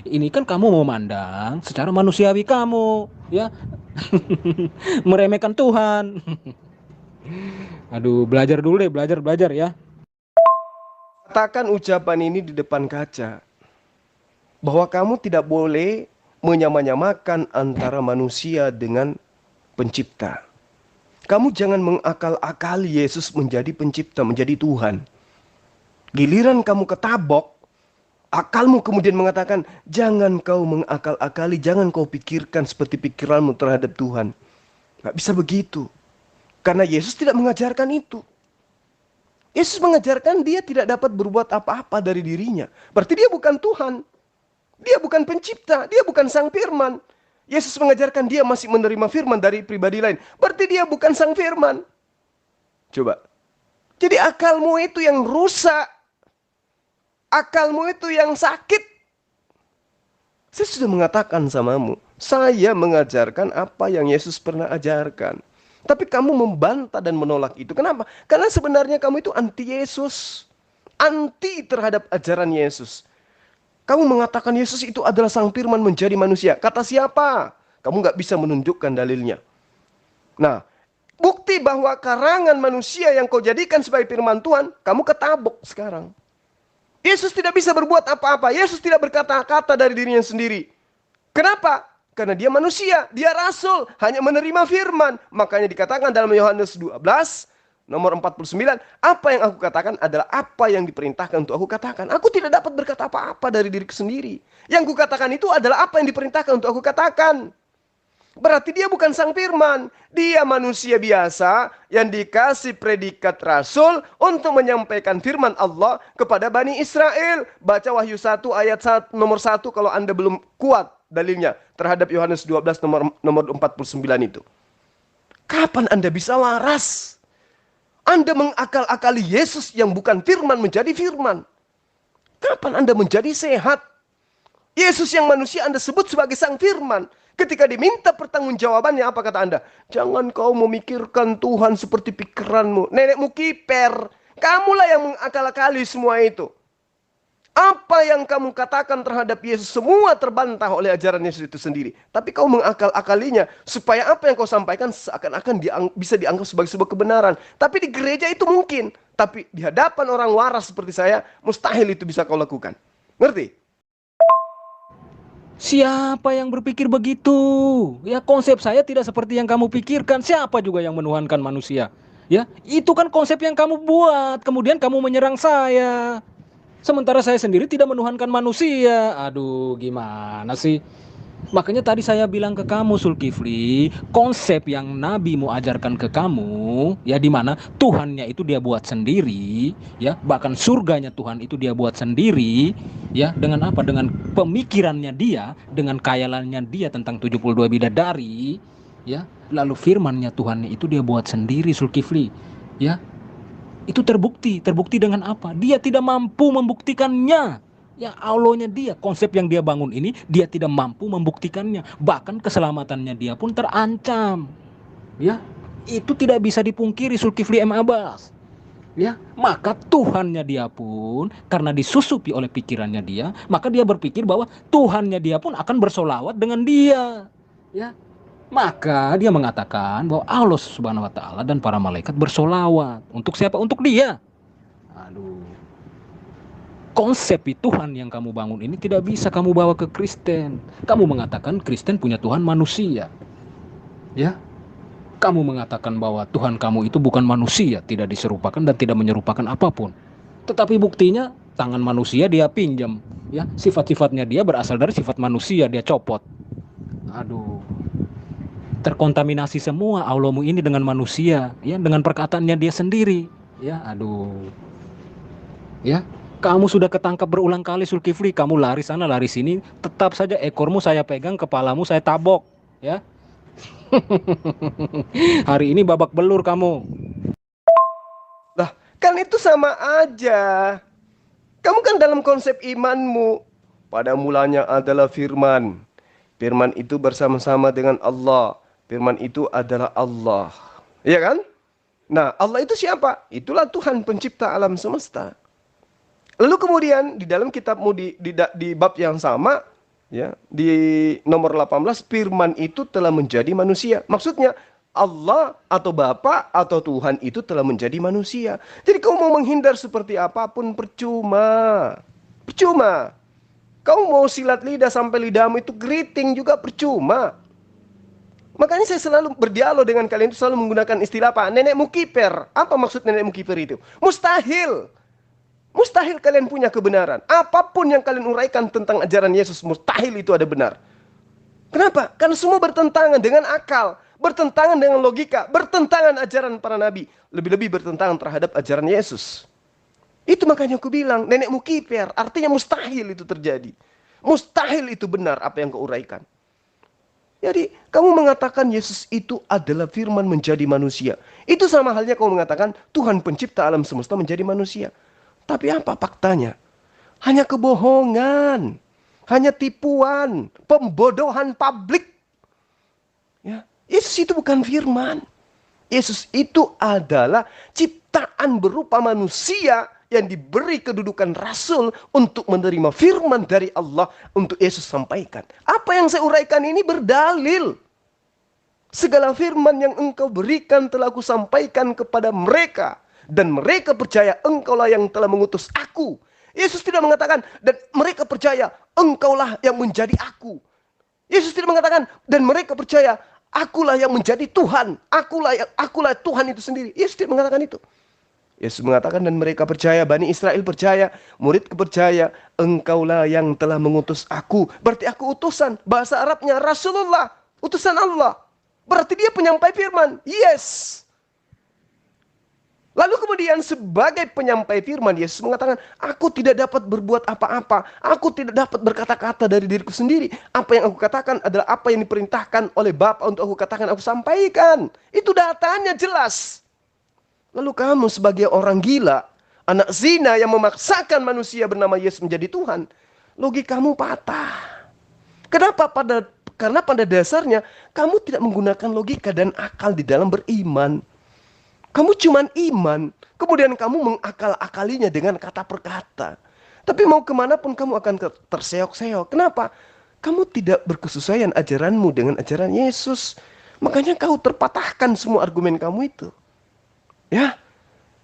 Ini kan kamu memandang secara manusiawi kamu, ya. Meremehkan Tuhan. Aduh, belajar dulu deh, belajar ya. Katakan ucapan ini di depan kaca. Bahwa kamu tidak boleh menyamanyamakan antara manusia dengan pencipta. Kamu jangan mengakal-akali Yesus menjadi pencipta, menjadi Tuhan. Giliran kamu ketabok, akalmu kemudian mengatakan, jangan kau mengakal-akali, jangan kau pikirkan seperti pikiranmu terhadap Tuhan. Gak bisa begitu. Karena Yesus tidak mengajarkan itu. Yesus mengajarkan dia tidak dapat berbuat apa-apa dari dirinya. Berarti dia bukan Tuhan. Dia bukan pencipta, dia bukan Sang Firman. Yesus mengajarkan dia masih menerima firman dari pribadi lain. Berarti dia bukan Sang Firman. Coba. Jadi akalmu itu yang rusak. Akalmu itu yang sakit. Saya sudah mengatakan samamu, saya mengajarkan apa yang Yesus pernah ajarkan. Tapi kamu membantah dan menolak itu. Kenapa? Karena sebenarnya kamu itu anti Yesus. Anti terhadap ajaran Yesus. Kamu mengatakan Yesus itu adalah sang firman menjadi manusia. Kata siapa? Kamu nggak bisa menunjukkan dalilnya. Nah, bukti bahwa karangan manusia yang kau jadikan sebagai firman Tuhan, kamu ketabok sekarang. Yesus tidak bisa berbuat apa-apa. Yesus tidak berkata-kata dari dirinya sendiri. Kenapa? Karena dia manusia, dia rasul, hanya menerima firman. Makanya dikatakan dalam Yohanes 12, nomor 49, apa yang aku katakan adalah apa yang diperintahkan untuk aku katakan. Aku tidak dapat berkata apa-apa dari diriku sendiri. Yang kukatakan itu adalah apa yang diperintahkan untuk aku katakan. Berarti dia bukan sang firman. Dia manusia biasa yang dikasih predikat rasul untuk menyampaikan firman Allah kepada Bani Israel. Baca Wahyu 1 ayat nomor 1 kalau Anda belum kuat dalilnya terhadap Yohanes 12 nomor 49 itu. Kapan Anda bisa waras? Anda mengakal-akali Yesus yang bukan firman menjadi firman. Kapan Anda menjadi sehat? Yesus yang manusia Anda sebut sebagai sang firman. Ketika diminta pertanggungjawabannya, apa kata Anda? Jangan kau memikirkan Tuhan seperti pikiranmu. Nenekmu kiper. Kamulah yang mengakal-akali semua itu. Apa yang kamu katakan terhadap Yesus semua terbantah oleh ajaran Yesus itu sendiri. Tapi kau mengakal-akalinya supaya apa yang kau sampaikan seakan-akan bisa dianggap sebagai sebuah kebenaran. Tapi di gereja itu mungkin. Tapi di hadapan orang waras seperti saya, mustahil itu bisa kau lakukan. Ngerti? Siapa yang berpikir begitu? Ya, konsep saya tidak seperti yang kamu pikirkan. Siapa juga yang menuhankan manusia? Ya, itu kan konsep yang kamu buat. Kemudian kamu menyerang saya. Sementara saya sendiri tidak menuhankan manusia. Aduh, gimana sih? Makanya tadi saya bilang ke kamu, Zulkifli, konsep yang Nabi mau ajarkan ke kamu, ya, di mana Tuhannya itu dia buat sendiri, ya, bahkan surganya Tuhan itu dia buat sendiri, ya, dengan apa? Dengan pemikirannya dia, dengan khayalannya dia tentang 72 bidadari, ya, lalu firmannya Tuhannya itu dia buat sendiri, Zulkifli, ya. Itu terbukti dengan apa? Dia tidak mampu membuktikannya. Ya, Allahnya dia, konsep yang dia bangun ini, dia tidak mampu membuktikannya. Bahkan keselamatannya dia pun terancam. Ya, itu tidak bisa dipungkiri, Zulkifli M. Abbas. Ya, maka Tuhannya dia pun, karena disusupi oleh pikirannya dia, maka dia berpikir bahwa Tuhannya dia pun akan bersolawat dengan dia. Ya, maka dia mengatakan bahwa Allah Subhanahu wa Ta'ala dan para malaikat bersolawat. Untuk siapa? Untuk dia. Aduh. Konsep Tuhan yang kamu bangun ini tidak bisa kamu bawa ke Kristen. Kamu mengatakan Kristen punya Tuhan manusia. Ya. Kamu mengatakan bahwa Tuhan kamu itu bukan manusia, tidak diserupakan dan tidak menyerupakan apapun. Tetapi buktinya tangan manusia dia pinjam, ya. Sifat-sifatnya dia berasal dari sifat manusia, dia copot. Aduh. Terkontaminasi semua Allahmu ini dengan manusia, ya, dengan perkataannya dia sendiri. Ya, aduh. Ya. Kamu sudah ketangkap berulang kali, Zulkifli. Kamu lari sana, lari sini. Tetap saja ekormu saya pegang, kepalamu saya tabok. Ya. Hari ini babak belur kamu. Lah, kan itu sama aja. Kamu kan dalam konsep imanmu. Pada mulanya adalah firman. Firman itu bersama-sama dengan Allah. Firman itu adalah Allah. Iya kan? Nah, Allah itu siapa? Itulah Tuhan pencipta alam semesta. Lalu kemudian di dalam kitabmu di bab yang sama, ya, di nomor 18, firman itu telah menjadi manusia. Maksudnya Allah atau Bapa atau Tuhan itu telah menjadi manusia. Jadi kau mau menghindar seperti apapun percuma. Percuma. Kau mau silat lidah sampai lidahmu itu keriting juga percuma. Makanya saya selalu berdialog dengan kalian itu selalu menggunakan istilah apa? Nenekmu kiper. Apa maksud nenekmu kiper itu? Mustahil. Mustahil kalian punya kebenaran. Apapun yang kalian uraikan tentang ajaran Yesus, mustahil itu ada benar. Kenapa? Karena semua bertentangan dengan akal, bertentangan dengan logika, bertentangan ajaran para nabi, lebih-lebih bertentangan terhadap ajaran Yesus. Itu makanya aku bilang, nenekmu kiper, artinya mustahil itu terjadi. Mustahil itu benar apa yang kau uraikan. Jadi, kamu mengatakan Yesus itu adalah firman menjadi manusia. Itu sama halnya kamu mengatakan Tuhan pencipta alam semesta menjadi manusia. Tapi apa faktanya? Hanya kebohongan. hanya tipuan, pembodohan publik. Ya, Yesus itu bukan firman. Yesus itu adalah ciptaan berupa manusia yang diberi kedudukan rasul untuk menerima firman dari Allah untuk Yesus sampaikan. Apa yang saya uraikan ini berdalil. Segala firman yang engkau berikan telah aku sampaikan kepada mereka. Dan mereka percaya engkaulah yang telah mengutus aku. Yesus tidak mengatakan, dan mereka percaya engkaulah yang menjadi aku. Yesus tidak mengatakan, dan mereka percaya akulah yang menjadi Tuhan. Akulah Tuhan itu sendiri. Yesus tidak mengatakan itu. Yesus mengatakan, dan mereka percaya, Bani Israel percaya, murid percaya, engkaulah yang telah mengutus aku. Berarti aku utusan. Bahasa Arabnya Rasulullah, utusan Allah. Berarti dia penyampai firman. Yes. Lalu kemudian sebagai penyampai firman, Yesus mengatakan, aku tidak dapat berbuat apa-apa. Aku tidak dapat berkata-kata dari diriku sendiri. Apa yang aku katakan adalah apa yang diperintahkan oleh Bapa untuk aku katakan, aku sampaikan. Itu datanya jelas. Lalu kamu sebagai orang gila, anak zina yang memaksakan manusia bernama Yesus menjadi Tuhan, logikamu patah. Kenapa? Karena pada dasarnya kamu tidak menggunakan logika dan akal di dalam beriman. Kamu cuman iman, kemudian kamu mengakal-akalinya dengan kata per kata. Tapi mau kemanapun kamu akan terseok-seok. Kenapa? Kamu tidak berkesesuaian ajaranmu dengan ajaran Yesus. Makanya kau terpatahkan semua argumen kamu itu. Ya,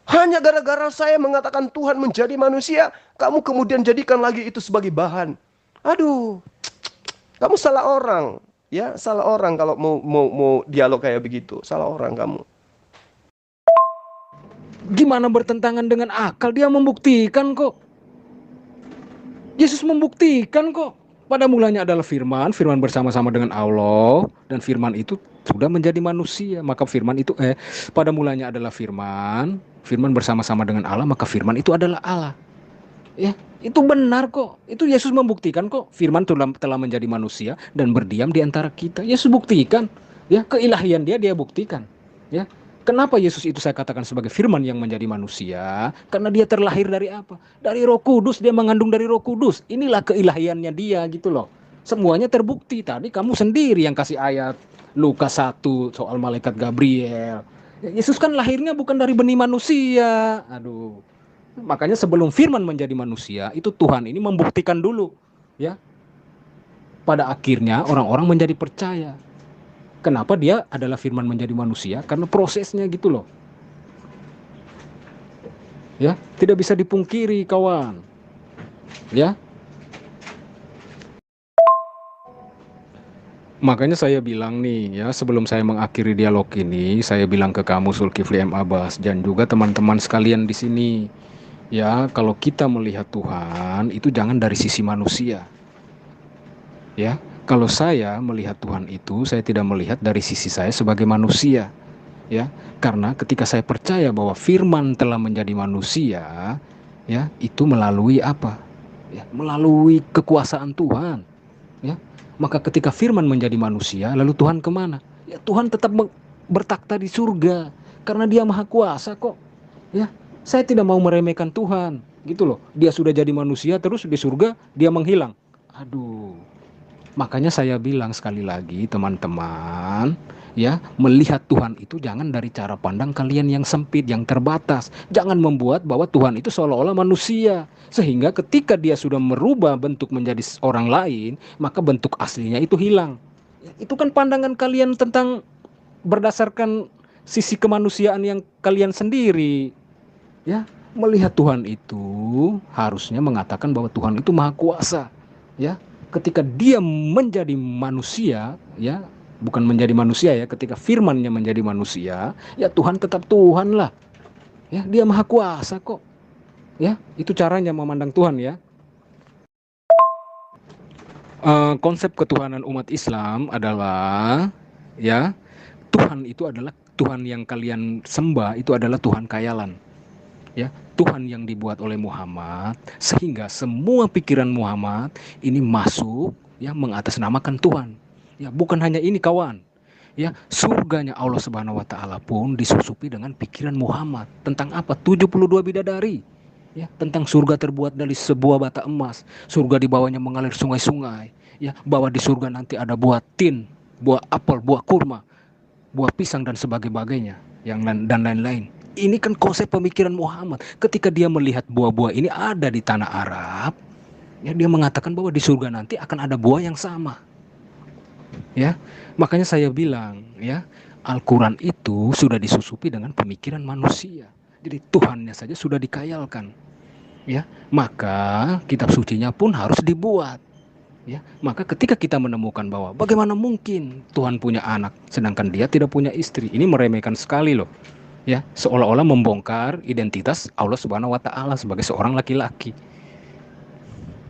hanya gara-gara saya mengatakan Tuhan menjadi manusia, kamu kemudian jadikan lagi itu sebagai bahan. Aduh, kamu salah orang. Ya, salah orang kalau mau dialog kayak begitu. Salah orang kamu. Gimana bertentangan dengan akal? Dia membuktikan kok. Yesus membuktikan kok. Pada mulanya adalah firman, firman bersama-sama dengan Allah, dan firman itu sudah menjadi manusia. Maka firman itu pada mulanya adalah firman, firman bersama-sama dengan Allah, maka firman itu adalah Allah. Ya, itu benar kok. Itu Yesus membuktikan kok. Firman telah menjadi manusia dan berdiam di antara kita. Yesus buktikan, ya, keilahian dia buktikan, ya. Kenapa Yesus itu saya katakan sebagai firman yang menjadi manusia? Karena dia terlahir dari apa? Dari Roh Kudus, dia mengandung dari Roh Kudus. Inilah keilahiannya dia gitu loh. Semuanya terbukti. Tadi kamu sendiri yang kasih ayat Lukas 1 soal malaikat Gabriel. Yesus kan lahirnya bukan dari benih manusia. Aduh. Makanya sebelum firman menjadi manusia, itu Tuhan ini membuktikan dulu, ya. Pada akhirnya orang-orang menjadi percaya. Kenapa dia adalah firman menjadi manusia? Karena prosesnya gitu loh. Ya, tidak bisa dipungkiri kawan. Ya. Makanya saya bilang nih ya, sebelum saya mengakhiri dialog ini, saya bilang ke kamu Zulkifli M. Abbas dan juga teman-teman sekalian di sini. Ya, kalau kita melihat Tuhan itu jangan dari sisi manusia. Ya, kalau saya melihat Tuhan itu, saya tidak melihat dari sisi saya sebagai manusia. Ya, karena ketika saya percaya bahwa firman telah menjadi manusia, ya, itu melalui apa? Ya, melalui kekuasaan Tuhan. Ya, maka ketika firman menjadi manusia, lalu Tuhan kemana? Ya, Tuhan tetap bertakhta di surga karena Dia maha kuasa kok. Ya, saya tidak mau meremehkan Tuhan, gitu loh. Dia sudah jadi manusia terus di surga dia menghilang. Aduh. Makanya saya bilang sekali lagi teman-teman, ya, melihat Tuhan itu jangan dari cara pandang kalian yang sempit, yang terbatas. Jangan membuat bahwa Tuhan itu seolah-olah manusia. Sehingga ketika dia sudah merubah bentuk menjadi orang lain, maka bentuk aslinya itu hilang. Itu kan pandangan kalian tentang berdasarkan sisi kemanusiaan yang kalian sendiri. Ya, melihat Tuhan itu harusnya mengatakan bahwa Tuhan itu maha kuasa. Ya, ketika dia menjadi manusia, ya, bukan menjadi manusia ya, ketika firman-Nya menjadi manusia, ya Tuhan tetap Tuhan lah. Ya, dia maha kuasa kok. Ya, itu caranya memandang Tuhan ya. Konsep ketuhanan umat Islam adalah, ya, Tuhan itu adalah Tuhan yang kalian sembah itu adalah Tuhan khayalan. Ya, Tuhan yang dibuat oleh Muhammad, sehingga semua pikiran Muhammad ini masuk, ya, mengatasnamakan Tuhan. Ya, bukan hanya ini kawan. Ya, surganya Allah Subhanahu wa taala pun disusupi dengan pikiran Muhammad. Tentang apa? 72 bidadari. Ya, tentang surga terbuat dari sebuah bata emas, surga di bawahnya mengalir sungai-sungai. Ya, bahwa di surga nanti ada buah tin, buah apel, buah kurma, buah pisang dan sebagainya, dan lain-lain. Ini kan konsep pemikiran Muhammad. Ketika dia melihat buah-buah ini ada di tanah Arab, ya dia mengatakan bahwa di surga nanti akan ada buah yang sama. Ya, makanya saya bilang, ya, Al-Quran itu sudah disusupi dengan pemikiran manusia. Jadi Tuhannya saja sudah dikayalkan. Ya, maka kitab sucinya pun harus dibuat. Ya, maka ketika kita menemukan bahwa bagaimana mungkin Tuhan punya anak sedangkan dia tidak punya istri, ini meremehkan sekali loh. Ya, seolah-olah membongkar identitas Allah Subhanahu wa taala sebagai seorang laki-laki.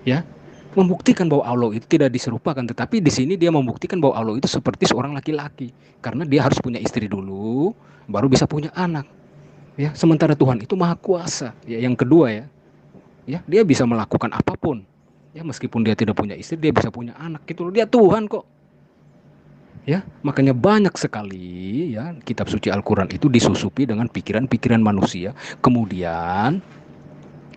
Ya, membuktikan bahwa Allah itu tidak diserupakan, tetapi di sini dia membuktikan bahwa Allah itu seperti seorang laki-laki karena dia harus punya istri dulu baru bisa punya anak. Ya, sementara Tuhan itu maha kuasa. Ya, yang kedua ya, dia bisa melakukan apapun. Ya, meskipun dia tidak punya istri, dia bisa punya anak gitu loh. Dia Tuhan kok. Ya, makanya banyak sekali ya kitab suci Al-Qur'an itu disusupi dengan pikiran-pikiran manusia. Kemudian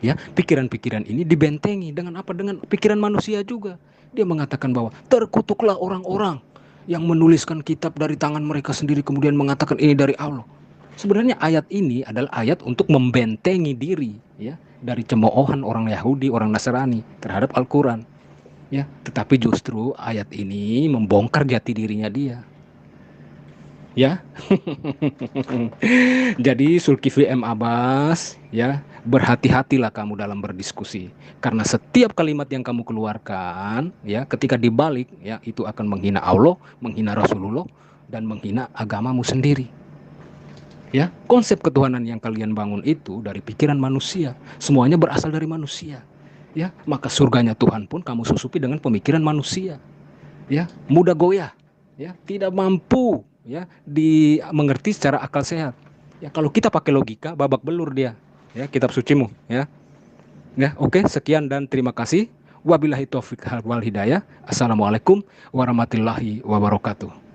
ya, pikiran-pikiran ini dibentengi dengan apa? Dengan pikiran manusia juga. Dia mengatakan bahwa terkutuklah orang-orang yang menuliskan kitab dari tangan mereka sendiri kemudian mengatakan ini dari Allah. Sebenarnya ayat ini adalah ayat untuk membentengi diri ya dari cemoohan orang Yahudi, orang Nasrani terhadap Al-Qur'an. Ya, tetapi justru ayat ini membongkar jati dirinya dia. Ya. Jadi Zulkifli M. Abbas, ya, berhati-hatilah kamu dalam berdiskusi karena setiap kalimat yang kamu keluarkan ya ketika dibalik ya itu akan menghina Allah, menghina Rasulullah dan menghina agamamu sendiri. Ya, konsep ketuhanan yang kalian bangun itu dari pikiran manusia, semuanya berasal dari manusia. Ya, maka surganya Tuhan pun kamu susupi dengan pemikiran manusia. Ya, mudah goyah, ya, tidak mampu ya dimengerti secara akal sehat. Ya, kalau kita pakai logika babak belur dia. Ya, kitab sucimu, ya. Ya, oke, sekian dan terima kasih. Wabillahi taufik wal hidayah. Assalamualaikum warahmatullahi wabarakatuh.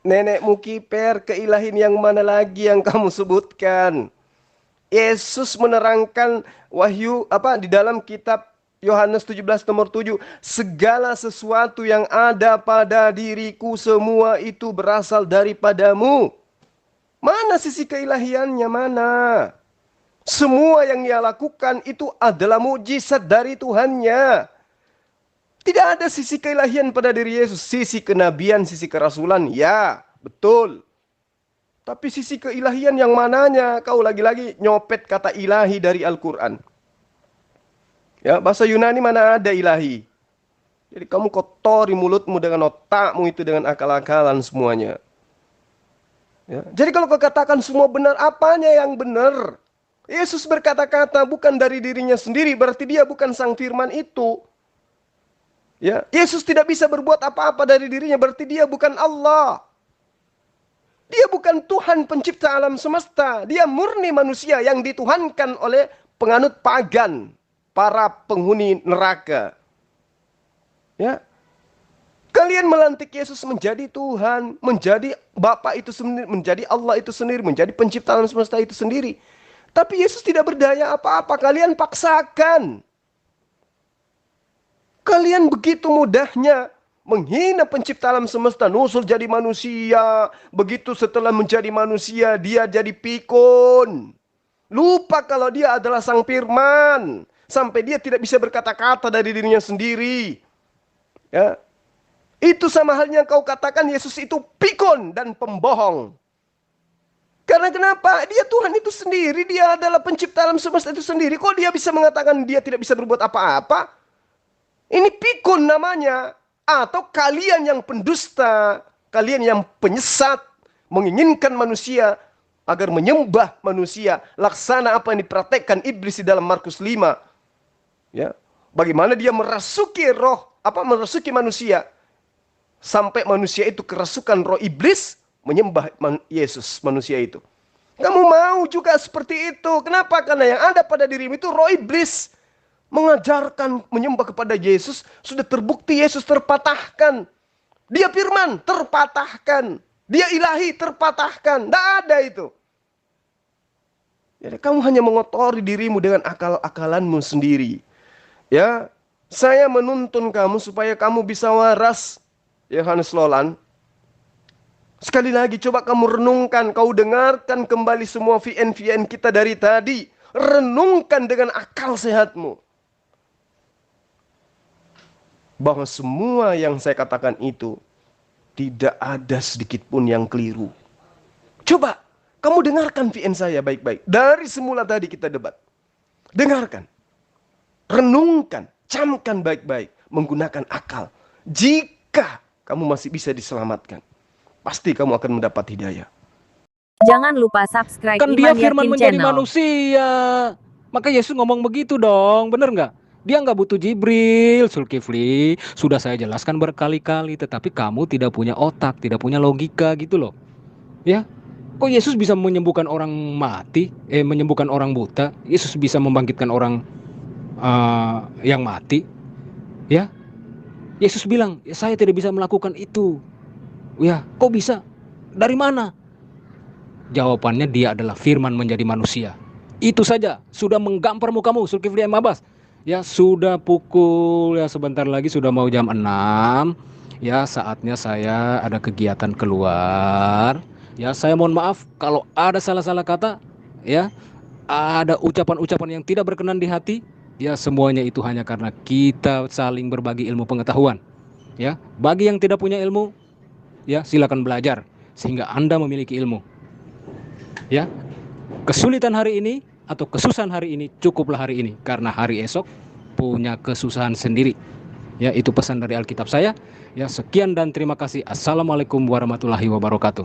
Nenekmu kiper, keilahin yang mana lagi yang kamu sebutkan? Yesus menerangkan wahyu di dalam kitab Yohanes 17 nomor 7, segala sesuatu yang ada pada diriku semua itu berasal daripadamu. Mana sisi keilahiannya mana? Semua yang dia lakukan itu adalah mujizat dari Tuhannya. Tidak ada sisi keilahian pada diri Yesus. Sisi kenabian, sisi kerasulan, ya, betul. Tapi sisi keilahian yang mananya? Kau lagi-lagi nyopet kata ilahi dari Al-Quran. Ya, bahasa Yunani mana ada ilahi? Jadi kamu kotori mulutmu dengan otakmu itu dengan akal-akalan semuanya. Ya. Jadi kalau kau katakan semua benar, apanya yang benar? Yesus berkata-kata bukan dari dirinya sendiri, berarti dia bukan sang firman itu. Ya, Yesus tidak bisa berbuat apa-apa dari dirinya, berarti dia bukan Allah. Dia bukan Tuhan pencipta alam semesta. Dia murni manusia yang dituhankan oleh penganut pagan, para penghuni neraka. Ya. Kalian melantik Yesus menjadi Tuhan, menjadi Bapa itu sendiri, menjadi Allah itu sendiri, menjadi pencipta alam semesta itu sendiri. Tapi Yesus tidak berdaya apa-apa, kalian paksakan. Kalian begitu mudahnya menghina pencipta alam semesta, nusul jadi manusia. Begitu setelah menjadi manusia, dia jadi pikun. Lupa kalau dia adalah sang firman. Sampai dia tidak bisa berkata-kata dari dirinya sendiri. Ya. Itu sama halnya kau katakan Yesus itu pikun dan pembohong. Karena kenapa? Dia Tuhan itu sendiri, dia adalah pencipta alam semesta itu sendiri. Kok dia bisa mengatakan dia tidak bisa berbuat apa-apa? Ini pikun namanya. Atau kalian yang pendusta, kalian yang penyesat, menginginkan manusia agar menyembah manusia. Laksana apa yang dipraktekkan iblis di dalam Markus 5. Ya. Bagaimana dia merasuki merasuki manusia. Sampai manusia itu kerasukan roh iblis, menyembah Yesus manusia itu. Kamu mau juga seperti itu. Kenapa? Karena yang ada pada dirimu itu roh iblis. Mengajarkan menyembah kepada Yesus, sudah terbukti Yesus terpatahkan. Dia firman, terpatahkan. Dia ilahi, terpatahkan. Tidak ada itu. Ya, kamu hanya mengotori dirimu dengan akal-akalanmu sendiri. Ya, saya menuntun kamu supaya kamu bisa waras. Yohanes Lolan. Sekali lagi coba kamu renungkan, kau dengarkan kembali semua VN-VN kita dari tadi. Renungkan dengan akal sehatmu. Bahwa semua yang saya katakan itu tidak ada sedikit pun yang keliru. Coba kamu dengarkan VN saya baik-baik. Dari semula tadi kita debat. Dengarkan. Renungkan. Camkan baik-baik. Menggunakan akal. Jika kamu masih bisa diselamatkan, pasti kamu akan mendapat hidayah. Jangan lupa subscribe Kan dia Iman firman Yakin menjadi Channel. manusia. Maka Yesus ngomong begitu dong, bener nggak? Dia nggak butuh Jibril, Zulkifli. Sudah saya jelaskan berkali-kali, tetapi kamu tidak punya otak, tidak punya logika gitu loh. Ya, kok Yesus bisa menyembuhkan orang mati, menyembuhkan orang buta? Yesus bisa membangkitkan orang yang mati, ya? Yesus bilang, ya, saya tidak bisa melakukan itu. Ya, kok bisa? Dari mana? Jawabannya dia adalah firman menjadi manusia. Itu saja, sudah menggampar mukamu, Zulkifli M. Abbas. Ya, sudah pukul, ya sebentar lagi sudah mau jam 6. Ya, saatnya saya ada kegiatan keluar. Ya, saya mohon maaf kalau ada salah-salah kata, ya, ada ucapan-ucapan yang tidak berkenan di hati. Ya, semuanya itu hanya karena kita saling berbagi ilmu pengetahuan. Ya, bagi yang tidak punya ilmu, ya silakan belajar sehingga Anda memiliki ilmu. Ya, kesulitan hari ini atau kesusahan hari ini cukuplah hari ini, karena hari esok punya kesusahan sendiri. Ya, itu pesan dari Alkitab saya. Ya, sekian dan terima kasih. Assalamualaikum warahmatullahi wabarakatuh.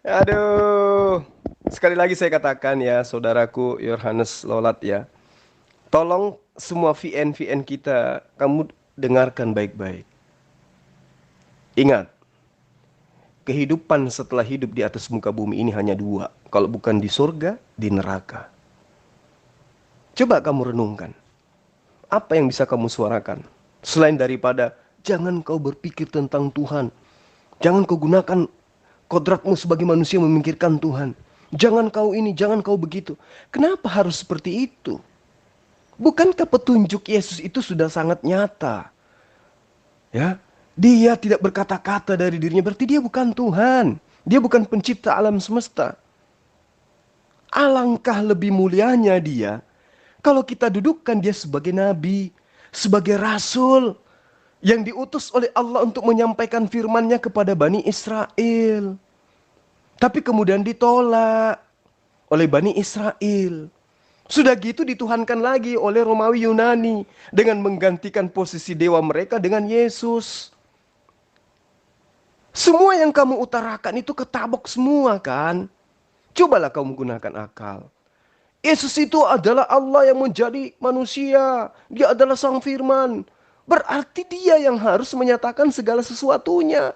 Aduh. Sekali lagi saya katakan ya, saudaraku Yohanes Lolat ya. Tolong semua VN-VN kita kamu dengarkan baik-baik. Ingat, kehidupan setelah hidup di atas muka bumi ini hanya dua. Kalau bukan di surga, di neraka. Coba kamu renungkan. Apa yang bisa kamu suarakan? Selain daripada, jangan kau berpikir tentang Tuhan. Jangan kau gunakan kodratmu sebagai manusia memikirkan Tuhan. Jangan kau ini, jangan kau begitu. Kenapa harus seperti itu? Bukankah petunjuk Yesus itu sudah sangat nyata? Ya, dia tidak berkata-kata dari dirinya, berarti dia bukan Tuhan. Dia bukan pencipta alam semesta. Alangkah lebih mulianya dia kalau kita dudukkan dia sebagai nabi, sebagai rasul yang diutus oleh Allah untuk menyampaikan firman-Nya kepada Bani Israel. Tapi kemudian ditolak oleh Bani Israel. Sudah gitu dituhankan lagi oleh Romawi Yunani dengan menggantikan posisi dewa mereka dengan Yesus. Semua yang kamu utarakan itu ketabok semua kan? Cobalah kamu gunakan akal. Yesus itu adalah Allah yang menjadi manusia. Dia adalah Sang Firman. Berarti dia yang harus menyatakan segala sesuatunya.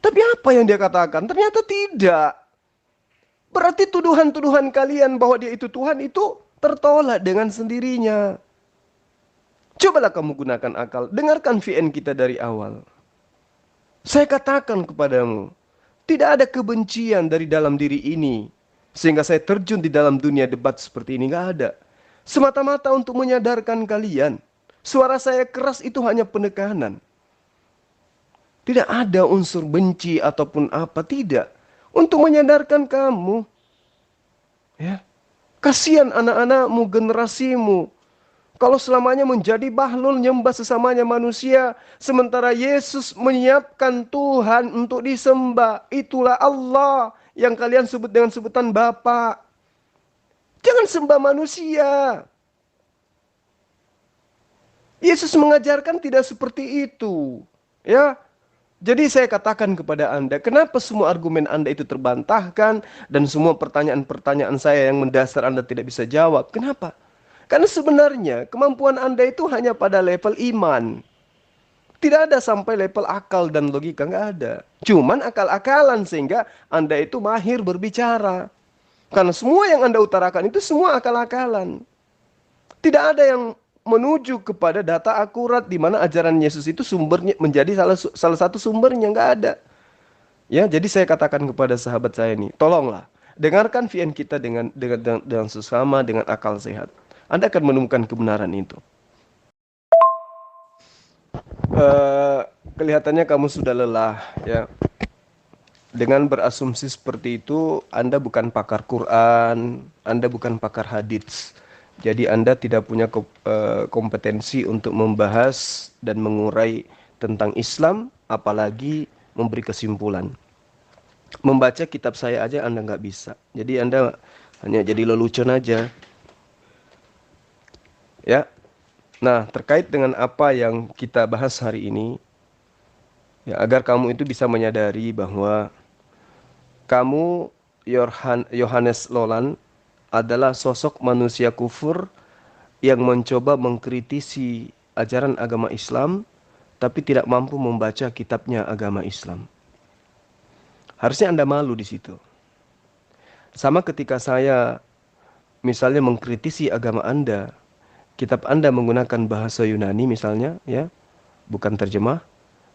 Tapi apa yang dia katakan? Ternyata tidak. Berarti tuduhan-tuduhan kalian bahwa dia itu Tuhan itu tertolak dengan sendirinya. Cobalah kamu gunakan akal. Dengarkan VN kita dari awal. Saya katakan kepadamu, tidak ada kebencian dari dalam diri ini. Sehingga saya terjun di dalam dunia debat seperti ini. Nggak ada. Semata-mata untuk menyadarkan kalian. Suara saya keras itu hanya penekanan. Tidak ada unsur benci ataupun apa, tidak. Untuk menyadarkan kamu. Ya. Kasihan anak-anakmu, generasimu. Kalau selamanya menjadi bahlul nyembah sesamanya manusia. Sementara Yesus menyiapkan Tuhan untuk disembah. Itulah Allah yang kalian sebut dengan sebutan Bapa. Jangan sembah manusia. Yesus mengajarkan tidak seperti itu. Ya. Jadi saya katakan kepada Anda, kenapa semua argumen Anda itu terbantahkan dan semua pertanyaan-pertanyaan saya yang mendasar Anda tidak bisa jawab? Kenapa? Karena sebenarnya kemampuan Anda itu hanya pada level iman. Tidak ada sampai level akal dan logika, nggak ada. Cuman akal-akalan sehingga Anda itu mahir berbicara. Karena semua yang Anda utarakan itu semua akal-akalan. Tidak ada yang menuju kepada data akurat di mana ajaran Yesus itu sumbernya menjadi salah satu sumbernya, nggak ada. Ya, jadi saya katakan kepada sahabat saya ini, tolonglah dengarkan VN kita dengan sesama, dengan akal sehat. Anda akan menemukan kebenaran itu. Eh, Kelihatannya kamu sudah lelah, ya. Dengan berasumsi seperti itu, Anda bukan pakar Quran, Anda bukan pakar hadits. Jadi Anda tidak punya kompetensi untuk membahas dan mengurai tentang Islam, apalagi memberi kesimpulan. Membaca kitab saya aja Anda nggak bisa. Jadi Anda hanya jadi lelucon aja. Ya. Nah, terkait dengan apa yang kita bahas hari ini, ya, agar kamu itu bisa menyadari bahwa kamu, Yohanes Lolan, adalah sosok manusia kufur yang mencoba mengkritisi ajaran agama Islam, tapi tidak mampu membaca kitabnya agama Islam. Harusnya Anda malu di situ. Sama ketika saya misalnya mengkritisi agama Anda, kitab Anda menggunakan bahasa Yunani misalnya, ya, bukan terjemah.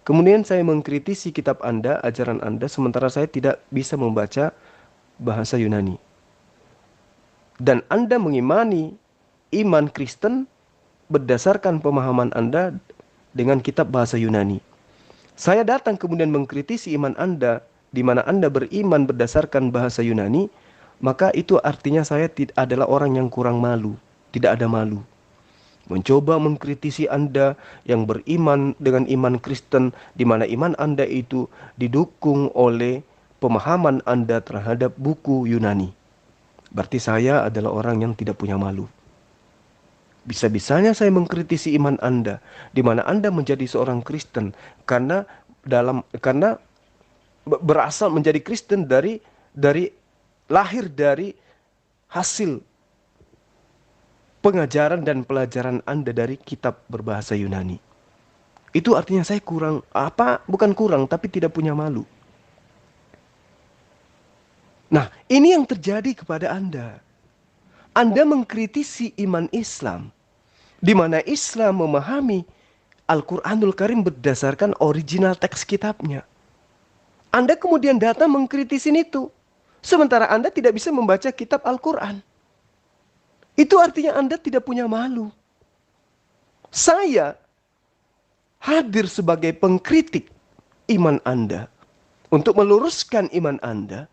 Kemudian saya mengkritisi kitab Anda, ajaran Anda, sementara saya tidak bisa membaca bahasa Yunani. Dan Anda mengimani iman Kristen berdasarkan pemahaman Anda dengan kitab bahasa Yunani. Saya datang kemudian mengkritisi iman Anda, di mana Anda beriman berdasarkan bahasa Yunani, maka itu artinya saya adalah orang yang kurang malu, tidak ada malu. Mencoba mengkritisi Anda yang beriman dengan iman Kristen, di mana iman Anda itu didukung oleh pemahaman Anda terhadap buku Yunani. Berarti saya adalah orang yang tidak punya malu. Bisa-bisanya saya mengkritisi iman Anda, di mana Anda menjadi seorang Kristen karena berasal menjadi Kristen dari lahir dari hasil pengajaran dan pelajaran Anda dari kitab berbahasa Yunani. Itu artinya saya bukan kurang, tapi tidak punya malu. Nah, ini yang terjadi kepada Anda. Anda mengkritisi iman Islam, di mana Islam memahami Al-Quranul Karim berdasarkan original teks kitabnya. Anda kemudian datang mengkritisi itu, sementara Anda tidak bisa membaca kitab Al-Quran. Itu artinya Anda tidak punya malu. Saya hadir sebagai pengkritik iman Anda untuk meluruskan iman Anda.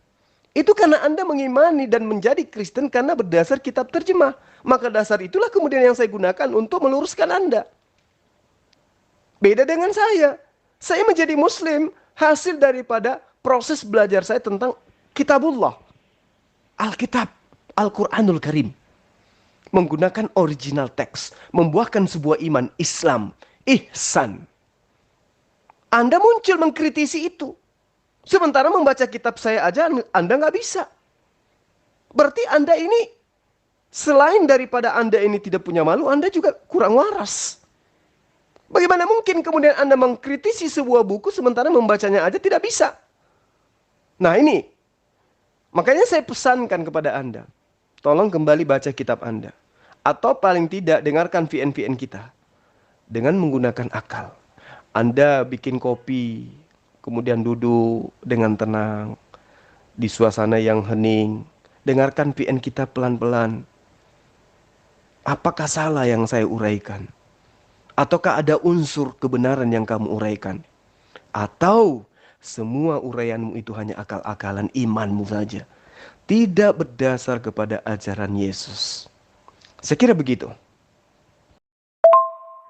Itu karena Anda mengimani dan menjadi Kristen karena berdasar kitab terjemah. Maka dasar itulah kemudian yang saya gunakan untuk meluruskan Anda. Beda dengan saya. Saya menjadi Muslim hasil daripada proses belajar saya tentang Kitabullah. Alkitab, Al-Quranul Karim. Menggunakan original teks, membuahkan sebuah iman Islam, ihsan. Anda muncul mengkritisi itu. Sementara membaca kitab saya aja Anda nggak bisa. Berarti Anda ini, selain daripada Anda ini tidak punya malu, Anda juga kurang waras. Bagaimana mungkin kemudian Anda mengkritisi sebuah buku sementara membacanya aja tidak bisa? Nah ini, makanya saya pesankan kepada Anda, tolong kembali baca kitab Anda. Atau paling tidak dengarkan VN-VN kita. Dengan menggunakan akal. Anda bikin kopi, kemudian duduk dengan tenang. Di suasana yang hening. Dengarkan VN kita pelan-pelan. Apakah salah yang saya uraikan? Ataukah ada unsur kebenaran yang kamu uraikan? Atau semua uraianmu itu hanya akal-akalan imanmu saja. Tidak berdasar kepada ajaran Yesus. Saya kira begitu.